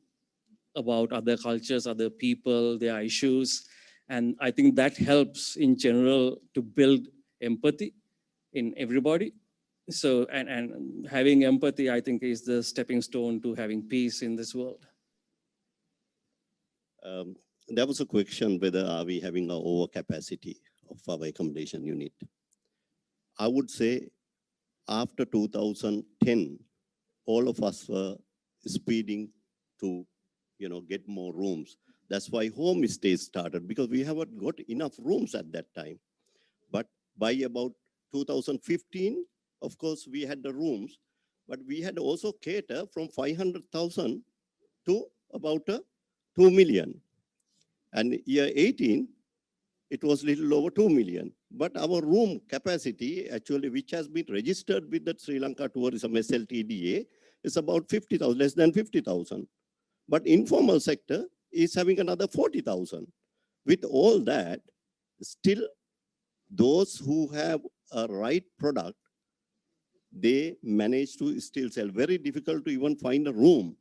about other cultures, other people, their issues. And I think that helps in general to build empathy in everybody. So, and having empathy, I think, is the stepping stone to having peace in this world. There was a question whether are we having an overcapacity of our accommodation unit. I would say after 2010, all of us were speeding to, get more rooms. That's why homestays started, because we haven't got enough rooms at that time. But by about 2015, of course, we had the rooms, but we had also cater from 500,000 to about 2 million. And year 18, it was little over 2 million. But our room capacity, actually, which has been registered with the Sri Lanka Tourism SLTDA, is about 50,000, less than 50,000. But informal sector is having another 40,000. With all that, still those who have a right product, they manage to still sell. Very difficult to even find a room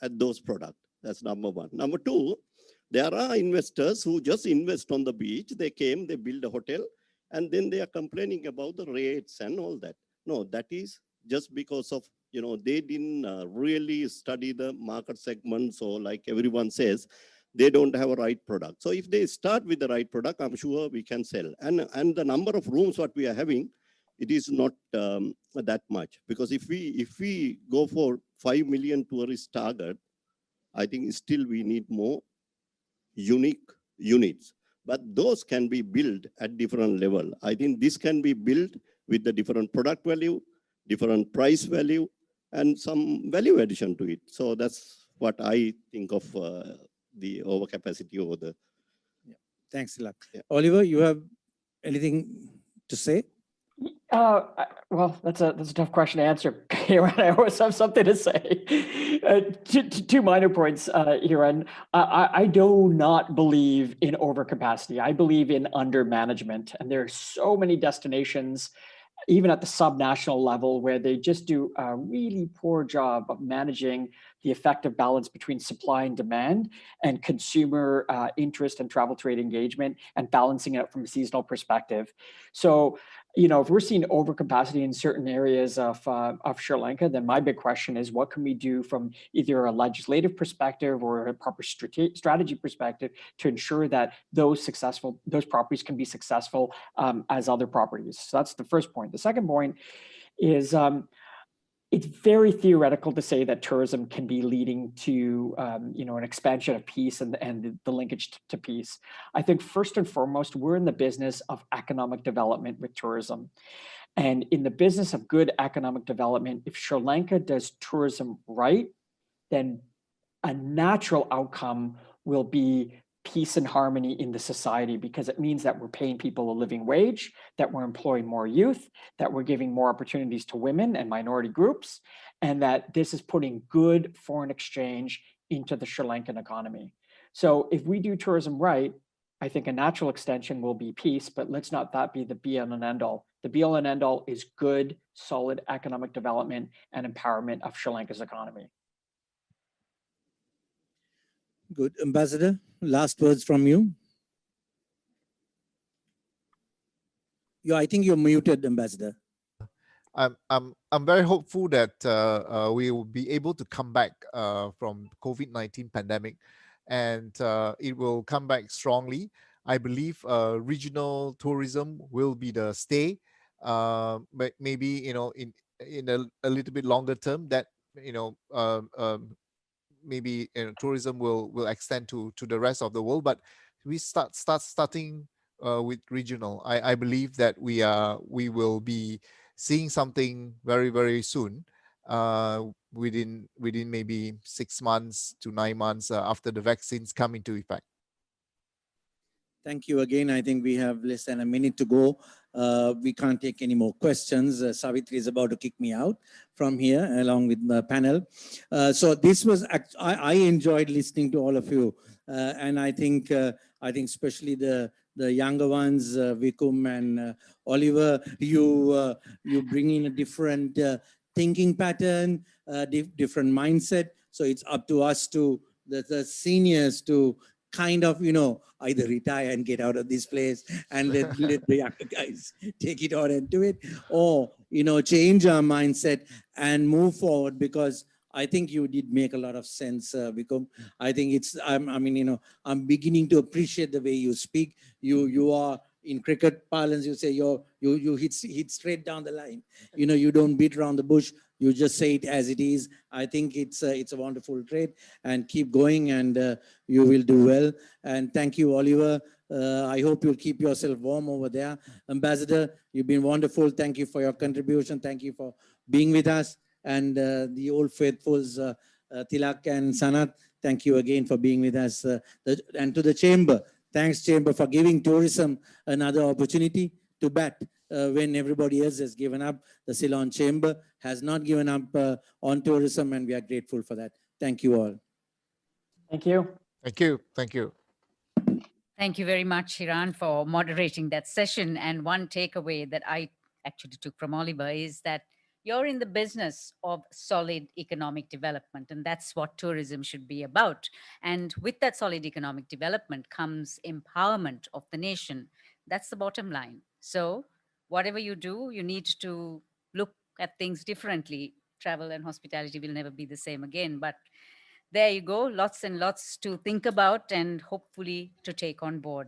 at those products. That's number one. Number two, there are investors who just invest on the beach. They came, they build a hotel, and then they are complaining about the rates and all that. No, that is just because of, they didn't really study the market segments, or like everyone says, they don't have a right product. So if they start with the right product, I'm sure we can sell. And the number of rooms what we are having, it is not that much. Because if we go for 5 million tourist target, I think still we need more unique units. But those can be built at different level. I think this can be built with the different product value, different price value, and some value addition to it. So that's what I think of the overcapacity over the. Yeah. Thanks, Tilak. Yeah. Oliver, you have anything to say? Well, that's a tough question to answer. I always have something to say. Two minor points here. And I do not believe in overcapacity. I believe in undermanagement. And there are so many destinations, even at the subnational level, where they just do a really poor job of managing the effective balance between supply and demand and consumer interest and travel trade engagement and balancing it from a seasonal perspective. So, if we're seeing overcapacity in certain areas of Sri Lanka, then my big question is, what can we do from either a legislative perspective or a proper strategy perspective to ensure that those properties can be successful as other properties? So that's the first point. The second point is it's very theoretical to say that tourism can be leading to an expansion of peace and the linkage to peace. I think first and foremost, we're in the business of economic development with tourism. And in the business of good economic development, if Sri Lanka does tourism right, then a natural outcome will be peace and harmony in the society, because it means that we're paying people a living wage, that we're employing more youth, that we're giving more opportunities to women and minority groups, and that this is putting good foreign exchange into the Sri Lankan economy. So if we do tourism right, I think a natural extension will be peace, but let's not that be the be-all and end-all. The be-all and end-all is good, solid economic development and empowerment of Sri Lanka's economy. Good. Ambassador, last words from you. I think you're muted, Ambassador. I'm very hopeful that we will be able to come back from COVID-19 pandemic, and it will come back strongly. I believe regional tourism will be the stay, but maybe in a little bit longer term that maybe tourism will extend to the rest of the world, but we starting with regional. I believe that we will be seeing something very, very soon, within maybe 6 months to 9 months after the vaccines come into effect. Thank you again. I think we have less than a minute to go. We can't take any more questions. Savitri is about to kick me out from here along with the panel. So this was, I enjoyed listening to all of you. And I think especially the younger ones, Vikum and Oliver, you bring in a different thinking pattern, different mindset. So it's up to us the seniors to kind of, either retire and get out of this place and let the younger guys take it on and do it, or, change our mindset and move forward, because I think you did make a lot of sense, Vikum. I think I'm beginning to appreciate the way you speak. You are, in cricket parlance, you say you hit straight down the line. You don't beat around the bush. You just say it as it is. I think it's a wonderful trait, and keep going, and you will do well. And thank you, Oliver. I hope you'll keep yourself warm over there. Ambassador, you've been wonderful. Thank you for your contribution. Thank you for being with us. And the old faithfuls, Tilak and Sanat, thank you again for being with us. And to the Chamber, thanks, Chamber, for giving tourism another opportunity to bat. When everybody else has given up, the Ceylon Chamber has not given up on tourism, and we are grateful for that. Thank you all. Thank you. Thank you. Thank you. Thank you very much, Hiran, for moderating that session. And one takeaway that I actually took from Oliver is that you're in the business of solid economic development, and that's what tourism should be about. And with that solid economic development comes empowerment of the nation. That's the bottom line. So whatever you do, you need to look at things differently. Travel and hospitality will never be the same again. But there you go, lots and lots to think about and hopefully to take on board.